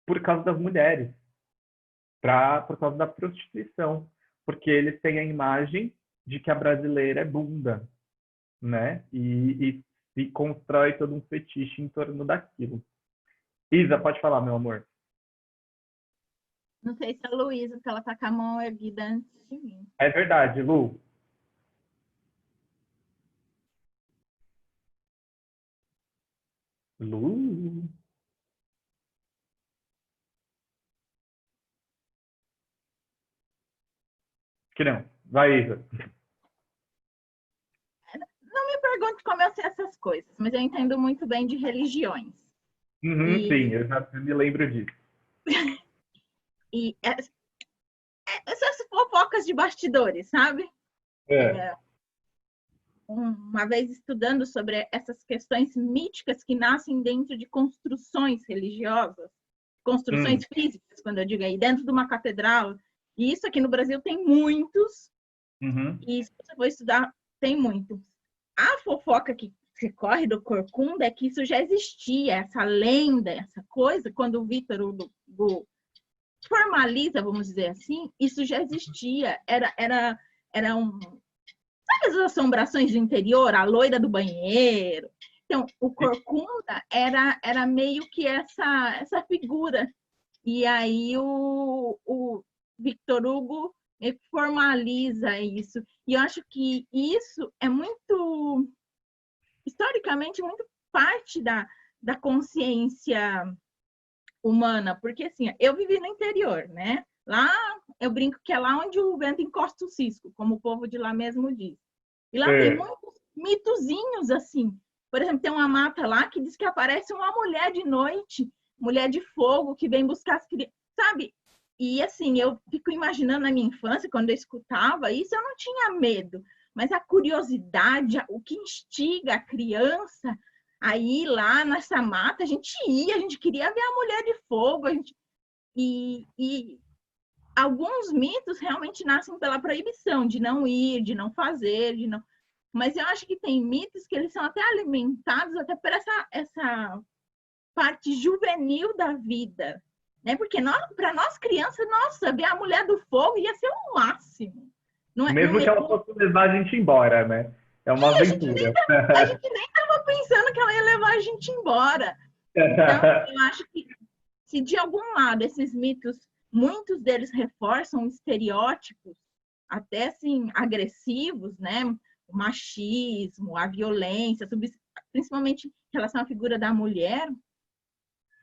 por causa das mulheres. Por causa da prostituição. Porque eles têm a imagem de que a brasileira é bunda, né? E constrói todo um fetiche em torno daquilo. Isa, pode falar, meu amor. Não sei se é a Luísa, porque ela tá com a mão erguida antes de mim. É verdade, Lu. Lu. Que não. Vai, Isa. Não me pergunte muito como eu sei essas coisas, mas eu entendo muito bem de religiões. Sim, eu já me lembro disso. E essas fofocas de bastidores, sabe? Uma vez estudando sobre essas questões míticas que nascem dentro de construções religiosas, construções físicas, quando eu digo aí, dentro de uma catedral. E isso aqui no Brasil tem muitos, e se você for estudar, tem muitos. A fofoca que se corre do Corcunda é que isso já existia, essa lenda, essa coisa, quando o Victor Hugo formaliza, vamos dizer assim, isso já existia. Era sabe as assombrações do interior, a loira do banheiro? Então, o Corcunda era meio que essa figura. E aí o Victor Hugo formaliza isso. E eu acho que isso é muito, historicamente, muito parte da consciência humana. Porque, assim, eu vivi no interior, né? Lá, eu brinco que é lá onde o vento encosta o cisco, como o povo de lá mesmo diz. E lá tem muitos mitozinhos, assim. Por exemplo, tem uma mata lá que diz que aparece uma mulher de noite, mulher de fogo, que vem buscar as crianças, sabe? E, assim, eu fico imaginando na minha infância, quando eu escutava isso, eu não tinha medo. Mas a curiosidade, o que instiga a criança a ir lá nessa mata, a gente queria ver a mulher de fogo. E alguns mitos realmente nascem pela proibição, de não ir, de não fazer, de não... Mas eu acho que tem mitos que eles são até alimentados até por essa parte juvenil da vida, né? Porque para nós crianças, nossa, ver a mulher do fogo ia ser o máximo. Mesmo que ela fosse levar a gente embora, né? É uma aventura. A gente nem estava pensando que ela ia levar a gente embora. Então, eu acho que se de algum lado esses mitos, muitos deles reforçam estereótipos, até assim, agressivos, né? O machismo, a violência, principalmente em relação à figura da mulher.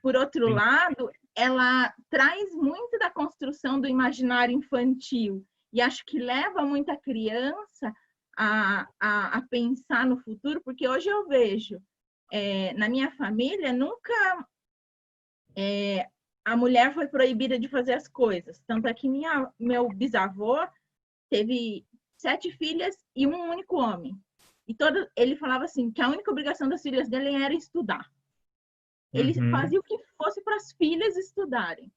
Por outro lado, ela traz muito da construção do imaginário infantil. E acho que leva muita criança a pensar no futuro, porque hoje eu vejo, na minha família, nunca a mulher foi proibida de fazer as coisas. Tanto é que meu bisavô teve 7 filhas e um único homem. E ele falava assim, que a única obrigação das filhas dele era estudar. Ele fazia o que fosse para as filhas estudarem.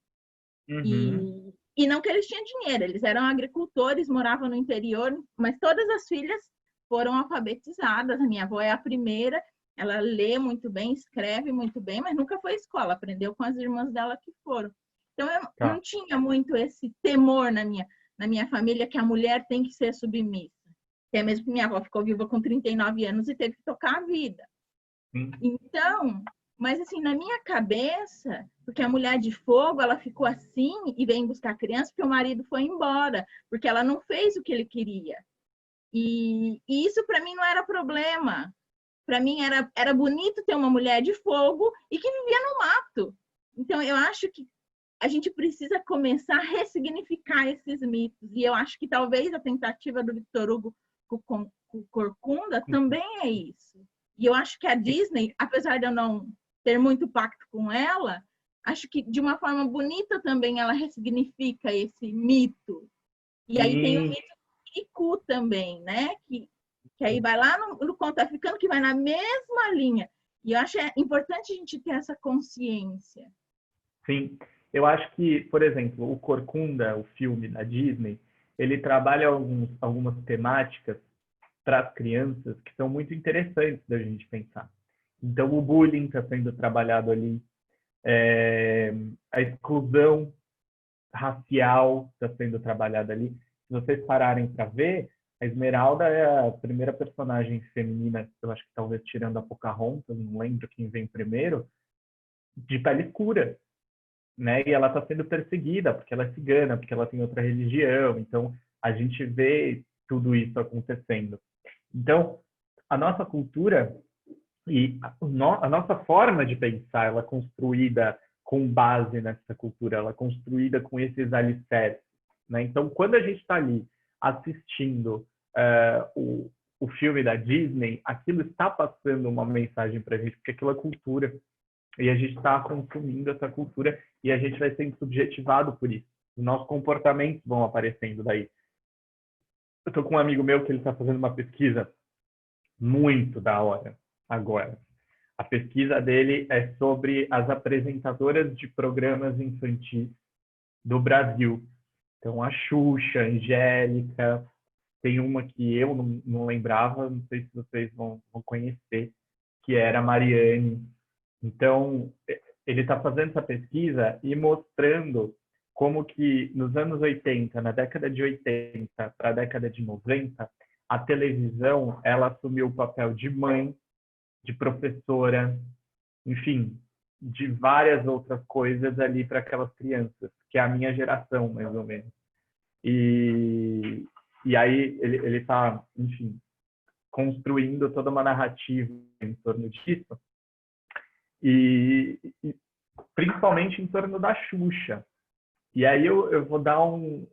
E não que eles tinham dinheiro, eles eram agricultores, moravam no interior, mas todas as filhas foram alfabetizadas. A minha avó é a primeira, ela lê muito bem, escreve muito bem, mas nunca foi à escola, aprendeu com as irmãs dela que foram. Então, eu não tinha muito esse temor na minha família que a mulher tem que ser submissa. Até mesmo que minha avó ficou viva com 39 anos e teve que tocar a vida. Então, mas assim, na minha cabeça, porque a mulher de fogo, ela ficou assim e veio buscar a criança porque o marido foi embora, porque ela não fez o que ele queria. E isso para mim não era problema. Para mim era bonito ter uma mulher de fogo e que vivia no mato. Então, eu acho que a gente precisa começar a ressignificar esses mitos. E eu acho que talvez a tentativa do Victor Hugo com Corcunda também é isso. E eu acho que a Disney, apesar de eu não ter muito pacto com ela, acho que de uma forma bonita também ela ressignifica esse mito. E aí tem o mito do Kirikou também, né? Que aí vai lá no conto africano, que vai na mesma linha. E eu acho importante a gente ter essa consciência. Sim. Eu acho que, por exemplo, o Corcunda, o filme da Disney, ele trabalha algumas temáticas para as crianças que são muito interessantes da gente pensar. Então, o bullying está sendo trabalhado ali, a exclusão racial está sendo trabalhada ali. Se vocês pararem para ver, a Esmeralda é a primeira personagem feminina, eu acho que talvez tirando a Pocahontas, não lembro quem vem primeiro, de pele escura, né? E ela está sendo perseguida porque ela é cigana, porque ela tem outra religião. Então, a gente vê tudo isso acontecendo. Então, a nossa cultura e a nossa forma de pensar, ela é construída com base nessa cultura, ela é construída com esses alicerces, né? Então, quando a gente está ali assistindo o filme da Disney, aquilo está passando uma mensagem para a gente, porque aquilo é cultura. E a gente está consumindo essa cultura e a gente vai sendo subjetivado por isso. Os nossos comportamentos vão aparecendo daí. Eu estou com um amigo meu que ele está fazendo uma pesquisa muito da hora agora. A pesquisa dele é sobre as apresentadoras de programas infantis do Brasil. Então, a Xuxa, a Angélica, tem uma que eu não lembrava, não sei se vocês vão conhecer, que era a Mariane. Então, ele está fazendo essa pesquisa e mostrando como que nos anos 80, na década de 80 para a década de 90, a televisão ela assumiu o papel de mãe, de professora, enfim, de várias outras coisas ali para aquelas crianças, que é a minha geração, mais ou menos. E aí ele está, enfim, construindo toda uma narrativa em torno disso, e principalmente em torno da Xuxa. E aí eu vou dar um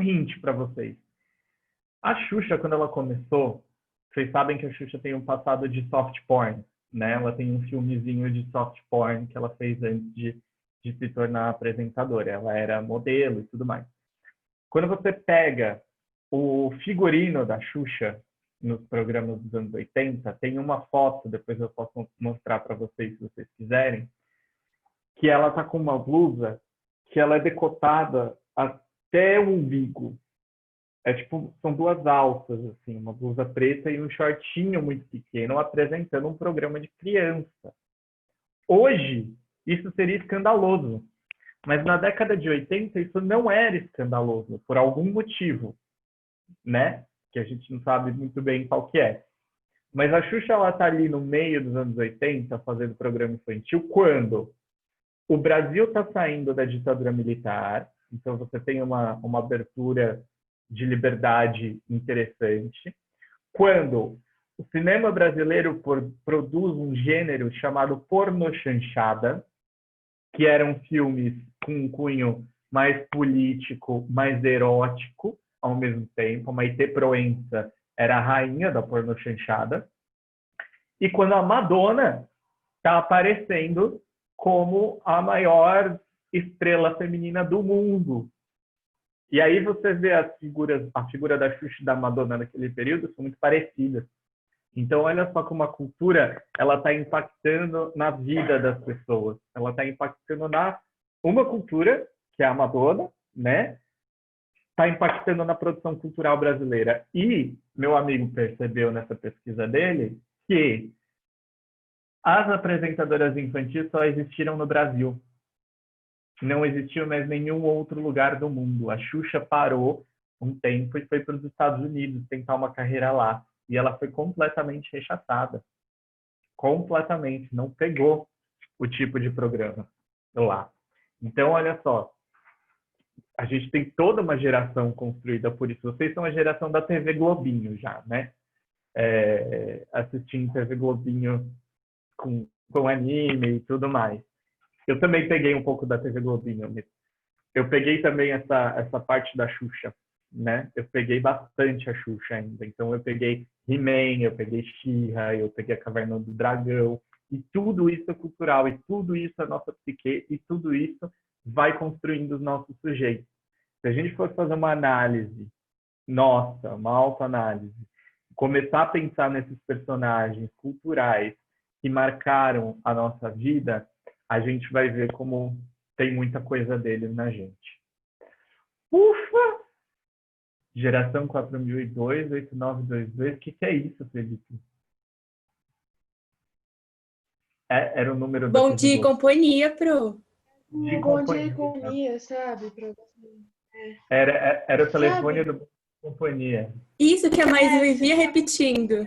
hint para vocês. A Xuxa, quando ela começou, vocês sabem que a Xuxa tem um passado de soft porn, né? Ela tem um filmezinho de soft porn que ela fez antes de se tornar apresentadora. Ela era modelo e tudo mais. Quando você pega o figurino da Xuxa nos programas dos anos 80, tem uma foto, depois eu posso mostrar para vocês se vocês quiserem, que ela está com uma blusa que ela é decotada até o umbigo. É tipo, são duas alças, assim, uma blusa preta e um shortinho muito pequeno, apresentando um programa de criança. Hoje, isso seria escandaloso. Mas na década de 80, isso não era escandaloso, por algum motivo, né? Que a gente não sabe muito bem qual que é. Mas a Xuxa, ela tá ali no meio dos anos 80, fazendo programa infantil, quando o Brasil está saindo da ditadura militar, então você tem uma abertura de liberdade interessante. Quando o cinema brasileiro produz um gênero chamado pornochanchada, que eram filmes com um cunho mais político, mais erótico, ao mesmo tempo. A Maitê Proença era a rainha da pornochanchada. E quando a Madonna está aparecendo como a maior estrela feminina do mundo. E aí você vê a figura da Xuxa e da Madonna naquele período são muito parecidas. Então, olha só como a cultura ela está impactando na vida das pessoas. Ela está impactando uma cultura, que é a Madonna, né? Está impactando na produção cultural brasileira. E meu amigo percebeu nessa pesquisa dele que as apresentadoras infantis só existiram no Brasil. Não existiu mais nenhum outro lugar do mundo. A Xuxa parou um tempo e foi para os Estados Unidos tentar uma carreira lá. E ela foi completamente rechaçada. Completamente. Não pegou o tipo de programa lá. Então, olha só. A gente tem toda uma geração construída por isso. Vocês são a geração da TV Globinho já, né? Assistindo TV Globinho com anime e tudo mais. Eu também peguei um pouco da TV Globinho. Eu peguei também essa parte da Xuxa, né? Eu peguei bastante a Xuxa ainda. Então, eu peguei He-Man, eu peguei She-Ra, eu peguei a Caverna do Dragão. E tudo isso é cultural, e tudo isso é nossa psique, e tudo isso vai construindo os nossos sujeitos. Se a gente fosse fazer uma análise, uma autoanálise, começar a pensar nesses personagens culturais que marcaram a nossa vida, a gente vai ver como tem muita coisa deles na gente. Ufa! Geração 4002, 8922, o que é isso, Felipe? Era o número da Bom dia e companhia, Pro. Bom dia e companhia, sabe? Era o telefone do Companhia. Isso que a Mais vivia repetindo.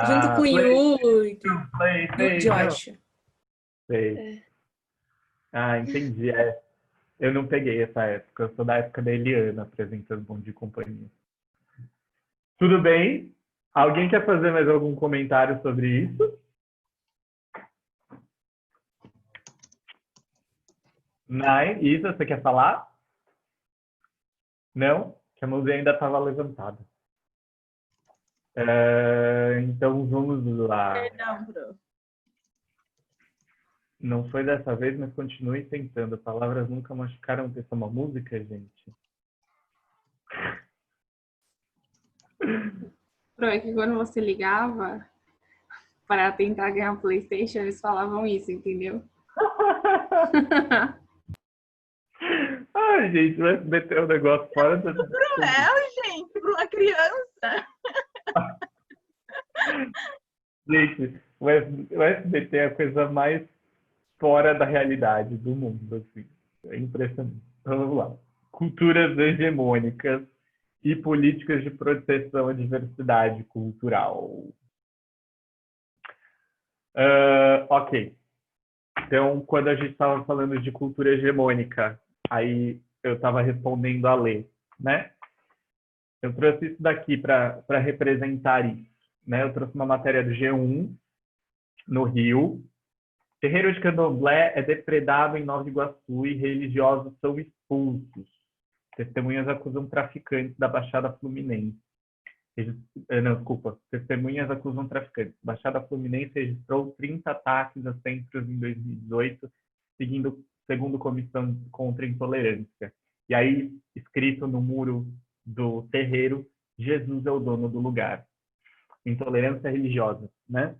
Junto com o Yuri e o Josh. Sei. Entendi. Eu não peguei essa época. Eu sou da época da Eliana apresentando Bom Dia e Companhia. Tudo bem? Alguém quer fazer mais algum comentário sobre isso? Nai, Isa, você quer falar? Não? que a mãozinha ainda estava levantada. Então, vamos lá. Perdão, Pro. Não foi dessa vez, mas continue tentando. Palavras nunca machucaram ter uma música, gente. Pro, é que quando você ligava para tentar ganhar um PlayStation, eles falavam isso, entendeu? Ai, gente, vai meter um negócio fora da... Cruel, gente, para uma criança. Gente, o SBT é a coisa mais fora da realidade do mundo, assim. É impressionante. Então, vamos lá. Culturas hegemônicas e políticas de proteção à diversidade cultural. Ok. Então, quando a gente estava falando de cultura hegemônica, aí eu estava respondendo a Lê, né? Eu trouxe isso daqui para representar isso, né? Eu trouxe uma matéria do G1, no Rio. Terreiro de Candomblé é depredado em Nova Iguaçu e religiosos são expulsos. Testemunhas acusam traficantes da Baixada Fluminense. Não, desculpa. Testemunhas acusam traficantes. Baixada Fluminense registrou 30 ataques a centros em 2018, segundo Comissão contra a Intolerância. E aí, escrito no muro do terreiro, Jesus é o dono do lugar. Intolerância religiosa, né?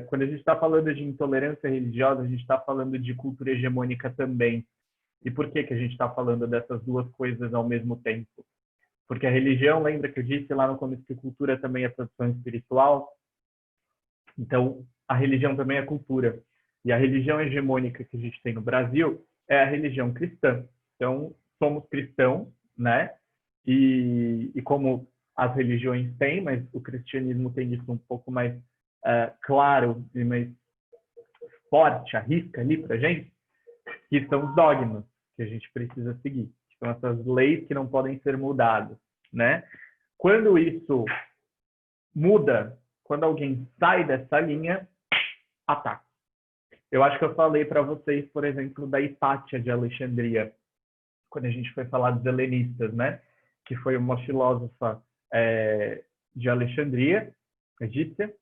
Quando a gente está falando de intolerância religiosa, a gente está falando de cultura hegemônica também. E por que a gente está falando dessas duas coisas ao mesmo tempo? Porque a religião, lembra que eu disse lá no começo que cultura também é produção espiritual? Então, a religião também é cultura. E a religião hegemônica que a gente tem no Brasil é a religião cristã. Então, somos cristãos, né? E como as religiões têm, mas o cristianismo tem isso um pouco mais claro e mais forte, arrisca ali pra gente, que são os dogmas que a gente precisa seguir. São essas leis que não podem ser mudadas, né? Quando isso muda, quando alguém sai dessa linha, ataca. Eu acho que eu falei para vocês, por exemplo, da Hipátia de Alexandria, quando a gente foi falar dos helenistas, né? Que foi uma filósofa de Alexandria, egípcia,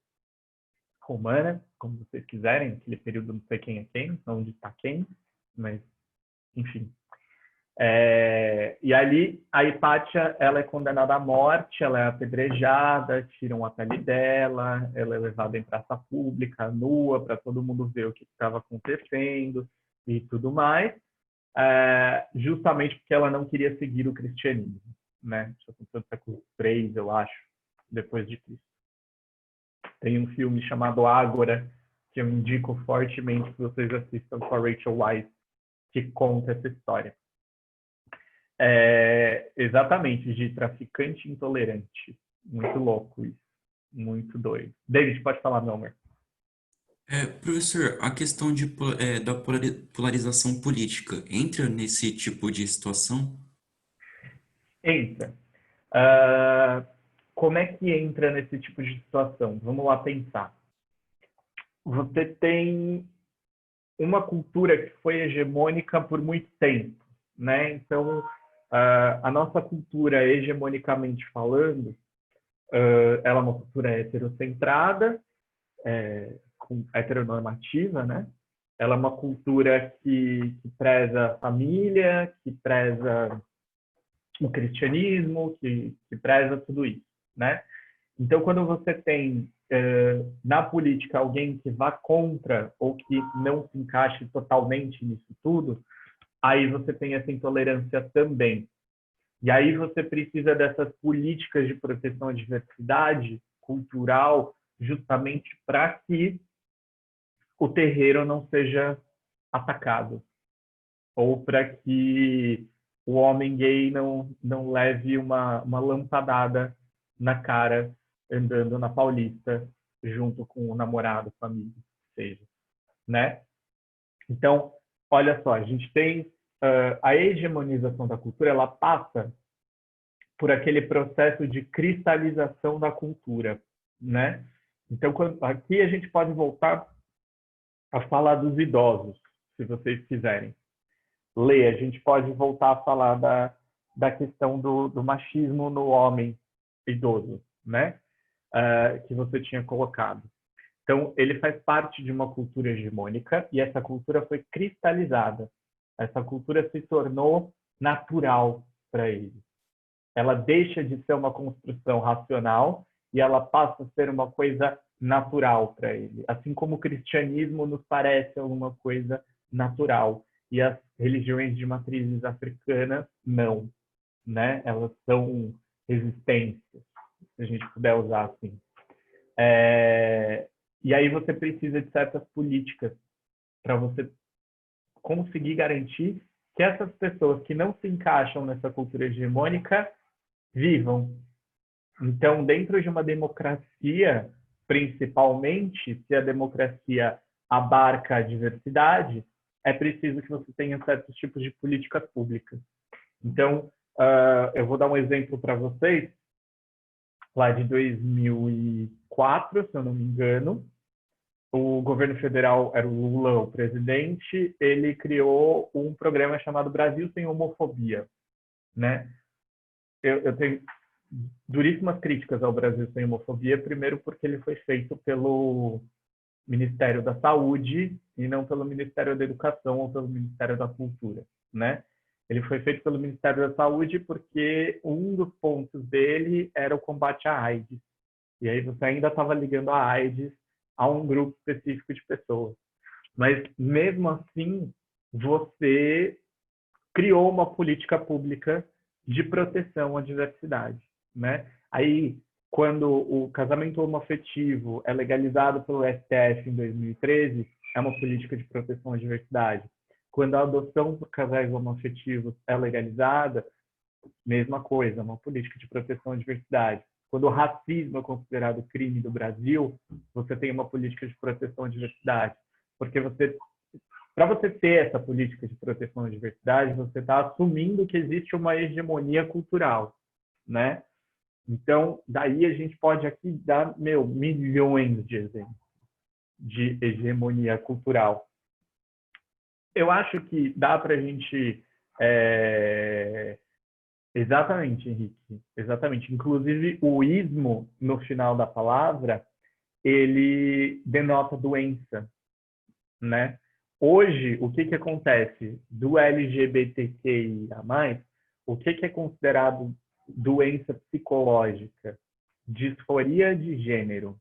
romana, como vocês quiserem, naquele período não sei quem é quem, onde está quem, mas enfim. E ali a Hipátia, ela é condenada à morte, ela é apedrejada, tiram a pele dela, ela é levada em praça pública, nua, para todo mundo ver o que estava acontecendo e tudo mais, justamente porque ela não queria seguir o cristianismo, né? Isso aconteceu no século III, eu acho, depois de Cristo. Tem um filme chamado Ágora, que eu indico fortemente que vocês assistam, com a Rachel Weisz, que conta essa história. Exatamente, de traficante intolerante. Muito louco isso. Muito doido. David, pode falar, meu amor. Professor, a questão da polarização política entra nesse tipo de situação? Entra. Como é que entra nesse tipo de situação? Vamos lá pensar. Você tem uma cultura que foi hegemônica por muito tempo, né? Então, a nossa cultura, hegemonicamente falando, ela é uma cultura heterocentrada, heteronormativa, né? Ela é uma cultura que preza a família, que preza o cristianismo, que preza tudo isso, né? Então, quando você tem na política alguém que vá contra ou que não se encaixe totalmente nisso tudo, aí você tem essa intolerância também. E aí você precisa dessas políticas de proteção à diversidade cultural justamente para que o terreiro não seja atacado ou para que o homem gay não leve uma lampadada na cara andando na Paulista junto com o namorado, família, seja, né? Então, olha só, a gente tem a hegemonização da cultura, ela passa por aquele processo de cristalização da cultura, né? Então, aqui a gente pode voltar a falar dos idosos, se vocês quiserem. Lê, a gente pode voltar a falar da questão do machismo no homem idoso, né? Que você tinha colocado. Então, ele faz parte de uma cultura hegemônica e essa cultura foi cristalizada. Essa cultura se tornou natural para ele. Ela deixa de ser uma construção racional e ela passa a ser uma coisa natural para ele. Assim como o cristianismo nos parece alguma coisa natural e as religiões de matrizes africanas não, né? Elas são resistências, se a gente puder usar assim. E aí você precisa de certas políticas para você conseguir garantir que essas pessoas que não se encaixam nessa cultura hegemônica vivam. Então, dentro de uma democracia, principalmente, se a democracia abarca a diversidade, é preciso que você tenha certos tipos de políticas públicas. Então, eu vou dar um exemplo para vocês, lá de 2004, se eu não me engano, o governo federal, era o Lula o presidente, ele criou um programa chamado Brasil Sem Homofobia, né? Eu tenho duríssimas críticas ao Brasil Sem Homofobia, primeiro porque ele foi feito pelo Ministério da Saúde e não pelo Ministério da Educação ou pelo Ministério da Cultura, né? Ele foi feito pelo Ministério da Saúde porque um dos pontos dele era o combate à AIDS. E aí você ainda estava ligando a AIDS a um grupo específico de pessoas. Mas, mesmo assim, você criou uma política pública de proteção à diversidade, né? Aí, quando o casamento homoafetivo é legalizado pelo STF em 2013, é uma política de proteção à diversidade. Quando a adoção por casais homoafetivos é legalizada, mesma coisa, uma política de proteção à diversidade. Quando o racismo é considerado crime do Brasil, você tem uma política de proteção à diversidade. Porque para você ter essa política de proteção à diversidade, você está assumindo que existe uma hegemonia cultural, né? Então, daí a gente pode aqui dar, milhões de exemplos de hegemonia cultural. Eu acho que dá para a gente... Exatamente, Henrique. Exatamente. Inclusive, o ismo, no final da palavra, ele denota doença, né? Hoje, o que acontece? Do LGBTQIA+, o que é considerado doença psicológica? Disforia de gênero.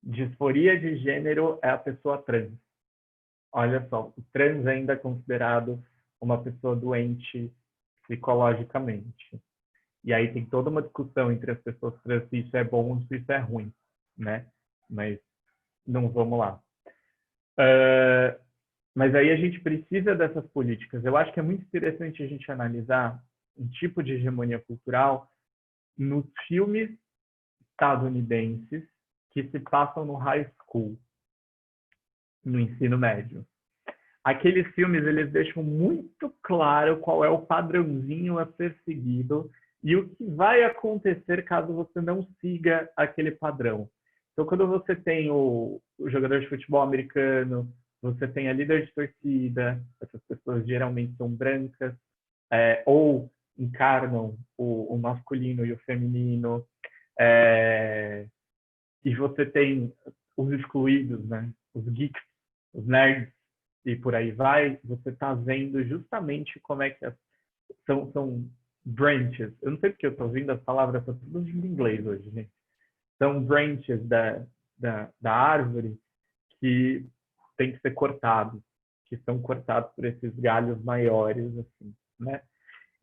Disforia de gênero é a pessoa trans. Olha só, o trans ainda é considerado uma pessoa doente psicologicamente. E aí tem toda uma discussão entre as pessoas trans se isso é bom ou se isso é ruim, né? Mas não vamos lá. Mas aí a gente precisa dessas políticas. Eu acho que é muito interessante a gente analisar um tipo de hegemonia cultural nos filmes estadunidenses que se passam no high school, no ensino médio. Aqueles filmes, eles deixam muito claro qual é o padrãozinho a ser seguido e o que vai acontecer caso você não siga aquele padrão. Então, quando você tem o jogador de futebol americano, você tem a líder de torcida, essas pessoas geralmente são brancas, ou encarnam o masculino e o feminino, e você tem os excluídos, né? Os geeks, os nerds, e por aí vai, você está vendo justamente como é que são branches. Eu não sei porque eu estou ouvindo as palavras, estou tudo em inglês hoje, gente. São branches da árvore que tem que ser cortados, que são cortados por esses galhos maiores, assim, né?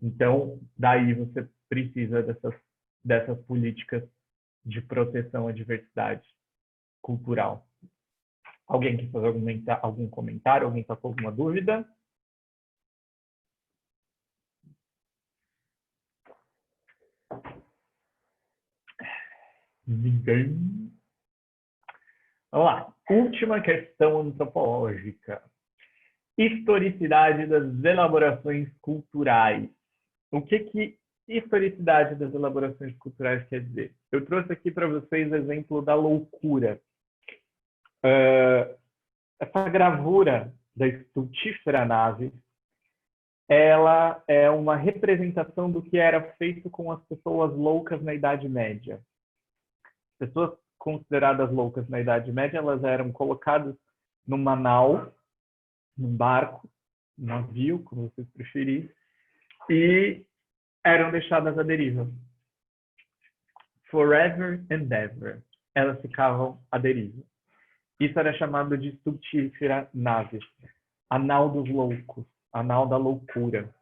Então, daí você precisa dessas políticas de proteção à diversidade cultural. Alguém quer fazer algum comentário? Alguém está com alguma dúvida? Ninguém? Vamos lá. Última questão antropológica. Historicidade das elaborações culturais. O que historicidade das elaborações culturais quer dizer? Eu trouxe aqui para vocês o exemplo da loucura. Essa gravura da estultífera nave ela é uma representação do que era feito com as pessoas loucas na Idade Média. Pessoas consideradas loucas na Idade Média, elas eram colocadas numa nau, num barco, num navio, como vocês preferirem, e eram deixadas à deriva. Forever and ever. Elas ficavam à deriva. Isso era chamado de Stultifera navis, a nau dos loucos, a nau da loucura.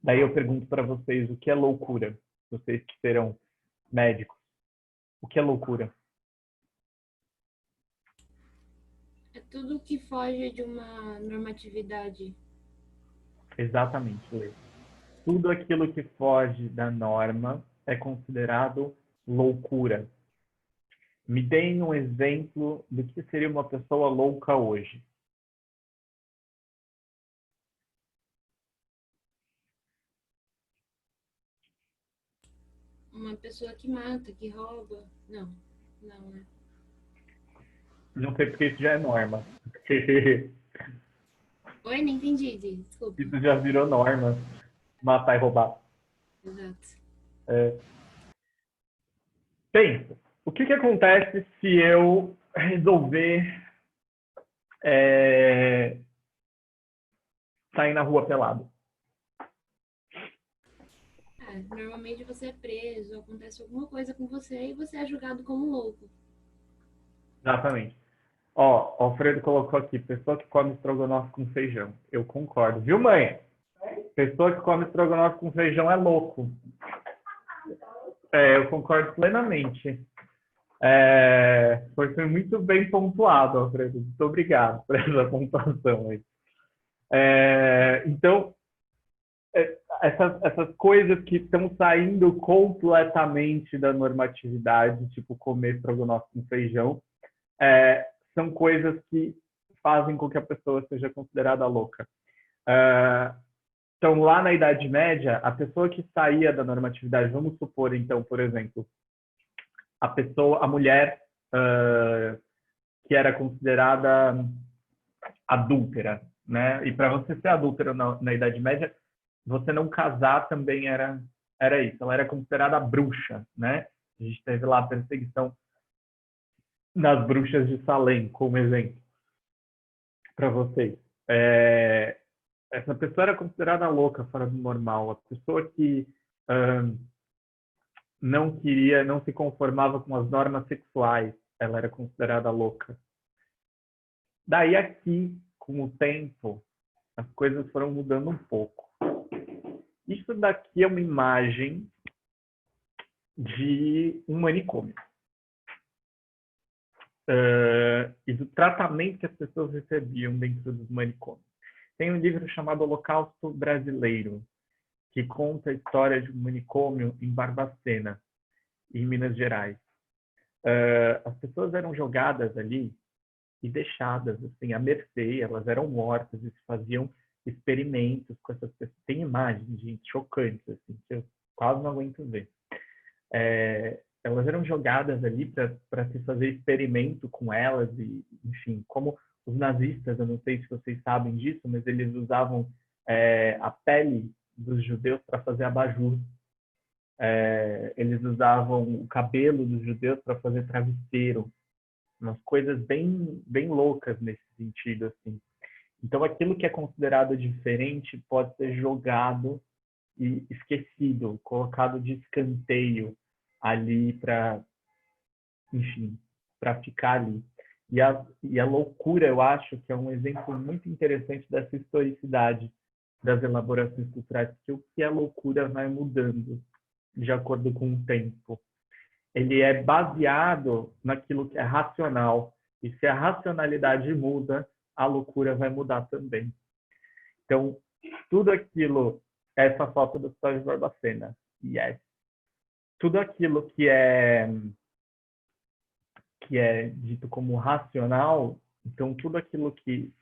Daí eu pergunto para vocês, o que é loucura? Vocês que serão médicos. O que é loucura? É tudo que foge de uma normatividade. Exatamente, Lê. Tudo aquilo que foge da norma é considerado loucura. Me deem um exemplo do que seria uma pessoa louca hoje. Uma pessoa que mata, que rouba. Não, né? Não sei porque isso já é norma. Oi, não entendi, desculpa. Isso já virou norma. Matar e roubar. Exato. Pensa, o que acontece se eu resolver sair na rua pelado? Normalmente você é preso, acontece alguma coisa com você e você é julgado como louco. Exatamente. Ó, o Alfredo colocou aqui, pessoa que come estrogonofe com feijão. Eu concordo. Viu, mãe? Pessoa que come estrogonofe com feijão é louco. Eu concordo plenamente. Foi muito bem pontuado, Alfredo. Muito obrigado por essa pontuação aí. Então, essas coisas que estão saindo completamente da normatividade, tipo comer estrogonofe com feijão, são coisas que fazem com que a pessoa seja considerada louca. Então, lá na Idade Média, a pessoa que saía da normatividade, vamos supor, então, por exemplo, a mulher que era considerada adúltera, né? E para você ser adúltera na Idade Média, você não casar também era isso. Ela era considerada bruxa, né? A gente teve lá a perseguição nas bruxas de Salem, como exemplo, para vocês. Essa pessoa era considerada louca, fora do normal. A pessoa que não se conformava com as normas sexuais, ela era considerada louca. Daí aqui, com o tempo, as coisas foram mudando um pouco. Isso daqui é uma imagem de um manicômio. E do tratamento que as pessoas recebiam dentro dos manicômios. Tem um livro chamado Holocausto Brasileiro, que conta a história de um manicômio em Barbacena, em Minas Gerais. As pessoas eram jogadas ali e deixadas assim, à mercê, elas eram mortas e se faziam experimentos com essas pessoas. Tem imagens, gente, chocantes, assim, que eu quase não aguento ver. Elas eram jogadas ali para se fazer experimento com elas e, enfim, como os nazistas, eu não sei se vocês sabem disso, mas eles usavam a pele dos judeus para fazer abajur. Eles usavam o cabelo dos judeus para fazer travesseiro. Umas coisas bem, bem loucas nesse sentido, assim. Então, aquilo que é considerado diferente pode ser jogado e esquecido, colocado de escanteio ali para, enfim, para ficar ali. E a loucura, eu acho que é um exemplo muito interessante dessa historicidade das elaborações culturais, porque o que é loucura vai mudando de acordo com o tempo. Ele é baseado naquilo que é racional, e se a racionalidade muda, a loucura vai mudar também. Então, tudo aquilo, essa foto do História de Barbacena, yes. Tudo aquilo que é dito como racional, então tudo aquilo que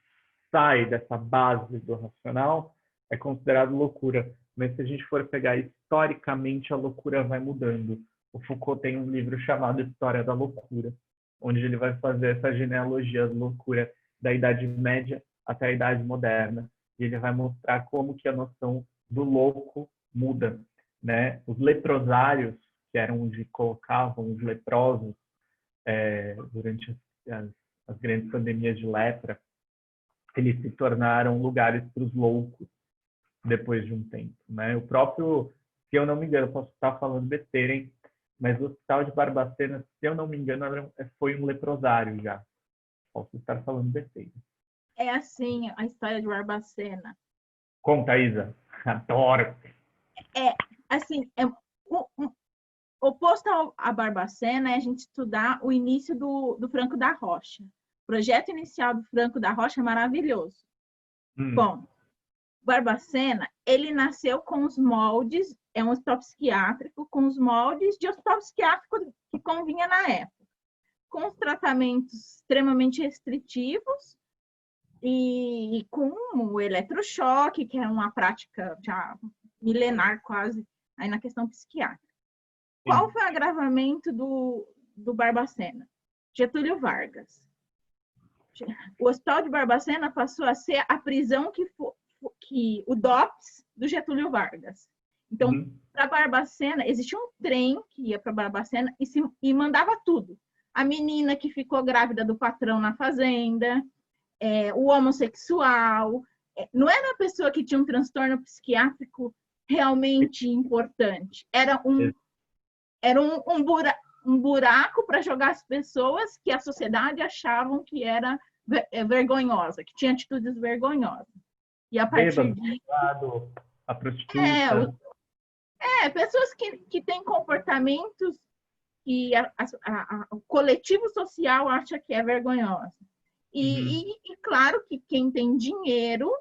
sai dessa base do racional é considerado loucura. Mas se a gente for pegar historicamente, a loucura vai mudando. O Foucault tem um livro chamado História da Loucura, onde ele vai fazer essa genealogia da loucura da Idade Média até a Idade Moderna. e ele vai mostrar como que a noção do louco muda, né? Os leprosários, que eram onde colocavam os leprosos durante as grandes pandemias de lepra, eles se tornaram lugares para os loucos depois de um tempo, né? O próprio, se eu não me engano, posso estar falando besteira, hein? Mas o Hospital de Barbacena, se eu não me engano, foi um leprosário já. Posso estar falando besteira. É assim a história de Barbacena. Conta, Isa. Adoro. Oposto a Barbacena é a gente estudar o início do Franco da Rocha. O projeto inicial do Franco da Rocha é maravilhoso. Bom, Barbacena, ele nasceu com os moldes, é um hospital psiquiátrico, com os moldes de hospital psiquiátrico que convinha na época, com os tratamentos extremamente restritivos e com o eletrochoque, que é uma prática já milenar quase, aí na questão psiquiátrica. Qual foi o agravamento do Barbacena? Getúlio Vargas. O Hospital de Barbacena passou a ser a prisão que o DOPS do Getúlio Vargas. Então, para Barbacena, existia um trem que ia para Barbacena e mandava tudo. A menina que ficou grávida do patrão na fazenda, o homossexual, não era a pessoa que tinha um transtorno psiquiátrico realmente importante. Era um buraco para jogar as pessoas que a sociedade achavam que era vergonhosa, que tinha atitudes vergonhosas. E a partir disso... A prostituta... pessoas que têm comportamentos que o coletivo social acha que é vergonhosa. E claro que quem tem dinheiro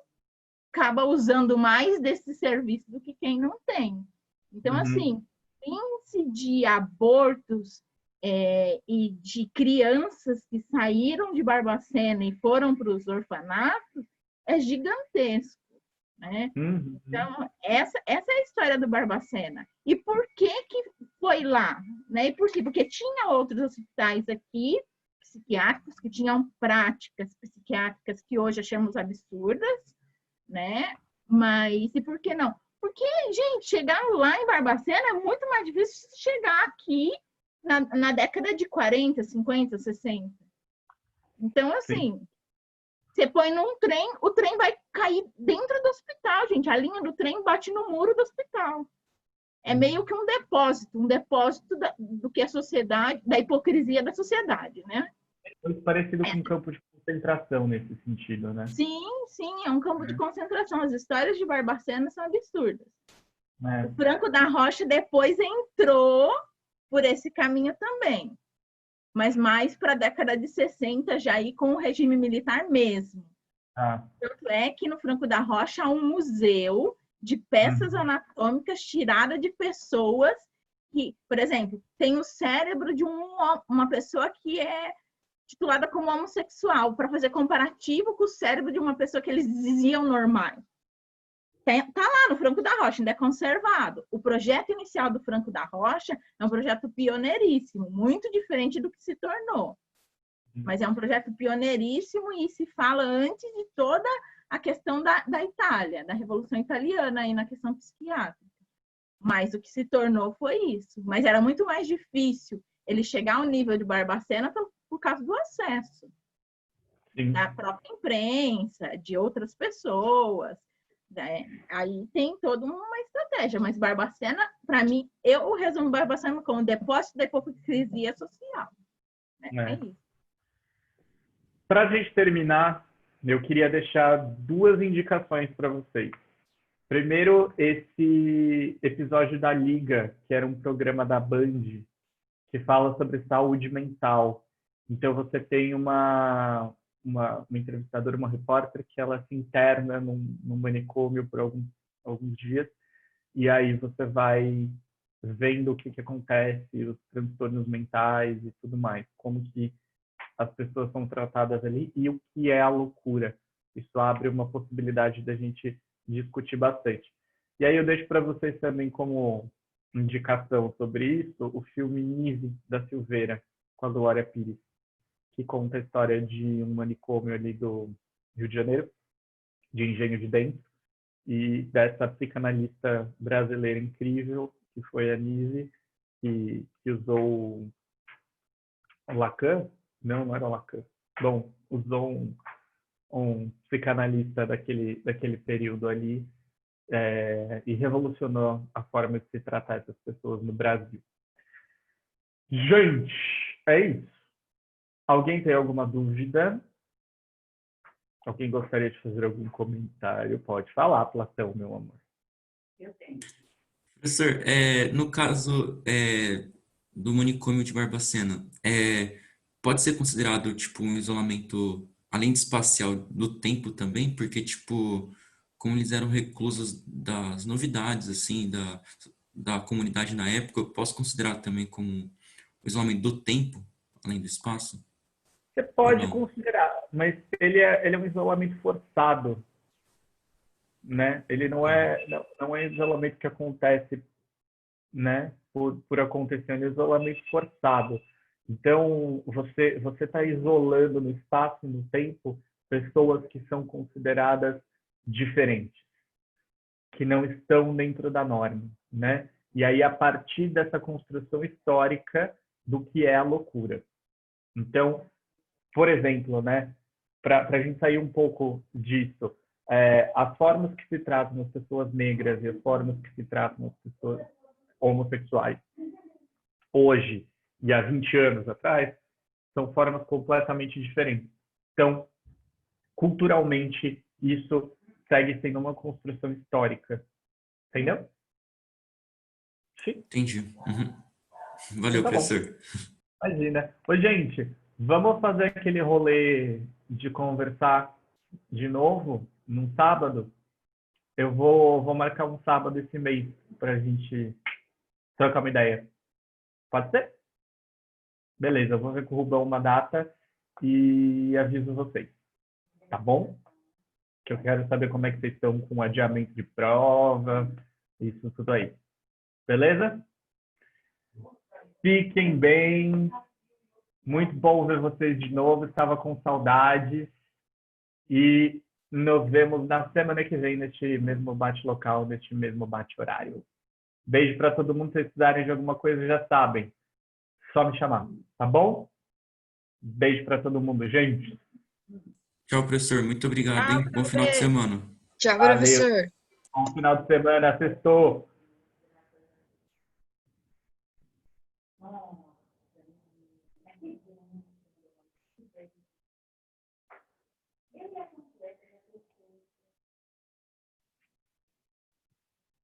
acaba usando mais desse serviço do que quem não tem. Então, assim, índice de abortos e de crianças que saíram de Barbacena e foram para os orfanatos é gigantesco, né? Então, essa é a história do Barbacena. E por que foi lá? Né? E por quê? Porque tinha outros hospitais aqui, psiquiátricos, que tinham práticas psiquiátricas que hoje achamos absurdas, né? Mas e por que não? Porque, gente, chegar lá em Barbacena é muito mais difícil de chegar aqui na década de 40, 50, 60. Então, assim, você põe num trem, o trem vai cair dentro do hospital, gente. A linha do trem bate no muro do hospital. É meio que um depósito do que a sociedade, da hipocrisia da sociedade, né? É parecido com um campo de concentração nesse sentido, né? Sim, é um campo de concentração. As histórias de Barbacena são absurdas. O Franco da Rocha depois entrou por esse caminho também, mas mais para a década de 60, já aí com o regime militar mesmo. Tanto é que no Franco da Rocha há um museu de peças anatômicas tiradas de pessoas que, por exemplo, tem o cérebro de uma pessoa que é titulada como homossexual, para fazer comparativo com o cérebro de uma pessoa que eles diziam normal. Está lá no Franco da Rocha, ainda é conservado. O projeto inicial do Franco da Rocha é um projeto pioneiríssimo, muito diferente do que se tornou. Mas é um projeto pioneiríssimo e se fala antes de toda a questão da Itália, da Revolução Italiana, aí na questão psiquiátrica. Mas o que se tornou foi isso. Mas era muito mais difícil ele chegar ao nível de Barbacena por causa do acesso da própria imprensa, de outras pessoas. Aí tem toda uma estratégia, mas Barbacena, para mim, eu resumo Barbacena como depósito da hipocrisia social. É isso. Para a gente terminar, eu queria deixar 2 indicações para vocês. Primeiro, esse episódio da Liga, que era um programa da Band, que fala sobre saúde mental. Então, você tem uma entrevistadora, uma repórter, que ela se interna num manicômio por alguns dias, e aí você vai vendo o que acontece, os transtornos mentais e tudo mais, como que as pessoas são tratadas ali e o que é a loucura. Isso abre uma possibilidade da gente discutir bastante. E aí eu deixo para vocês também como indicação sobre isso o filme Nive, da Silveira, com a Glória Pires, que conta a história de um manicômio ali do Rio de Janeiro, de Engenho de Dentro, e dessa psicanalista brasileira incrível, que foi a Nise, que usou o Lacan, não era o Lacan, bom, usou um psicanalista daquele período ali, e revolucionou a forma de se tratar essas pessoas no Brasil. Gente, é isso. Alguém tem alguma dúvida? Alguém gostaria de fazer algum comentário? Pode falar, Platão, meu amor. Eu tenho. Professor, no caso do manicômio de Barbacena, pode ser considerado tipo um isolamento, além de espacial, do tempo também? Porque, tipo, como eles eram reclusos das novidades, assim, da comunidade na época, eu posso considerar também como um isolamento do tempo, além do espaço? Você pode considerar, mas ele é um isolamento forçado, né? Ele não é isolamento que acontece, né? Por acontecer, é um isolamento forçado. Então, você está isolando no espaço e no tempo pessoas que são consideradas diferentes, que não estão dentro da norma, né? E aí, a partir dessa construção histórica do que é a loucura. Então, por exemplo, né, para a gente sair um pouco disso, as formas que se tratam as pessoas negras e as formas que se tratam as pessoas homossexuais hoje e há 20 anos atrás são formas completamente diferentes. Então, culturalmente, isso segue sendo uma construção histórica. Entendeu? Sim. Entendi. Uhum. Valeu, Tá bom. professor. Imagina. Ô, gente, vamos fazer aquele rolê de conversar de novo num sábado? Eu vou marcar um sábado esse mês para a gente trocar uma ideia. Pode ser? Beleza, eu vou ver com o Rubão uma data e aviso vocês. Tá bom? Que eu quero saber como é que vocês estão com o adiamento de prova, isso tudo aí. Beleza? Fiquem bem. Muito bom ver vocês de novo. Estava com saudades. E nos vemos na semana que vem neste mesmo bate-local, neste mesmo bate-horário. Beijo para todo mundo. Se vocês precisarem de alguma coisa, já sabem. Só me chamar, tá bom? Beijo para todo mundo, gente. Tchau, professor. Muito obrigado, hein? Bom final de semana. Tchau, Valeu. professor. Bom final de semana. Sextou.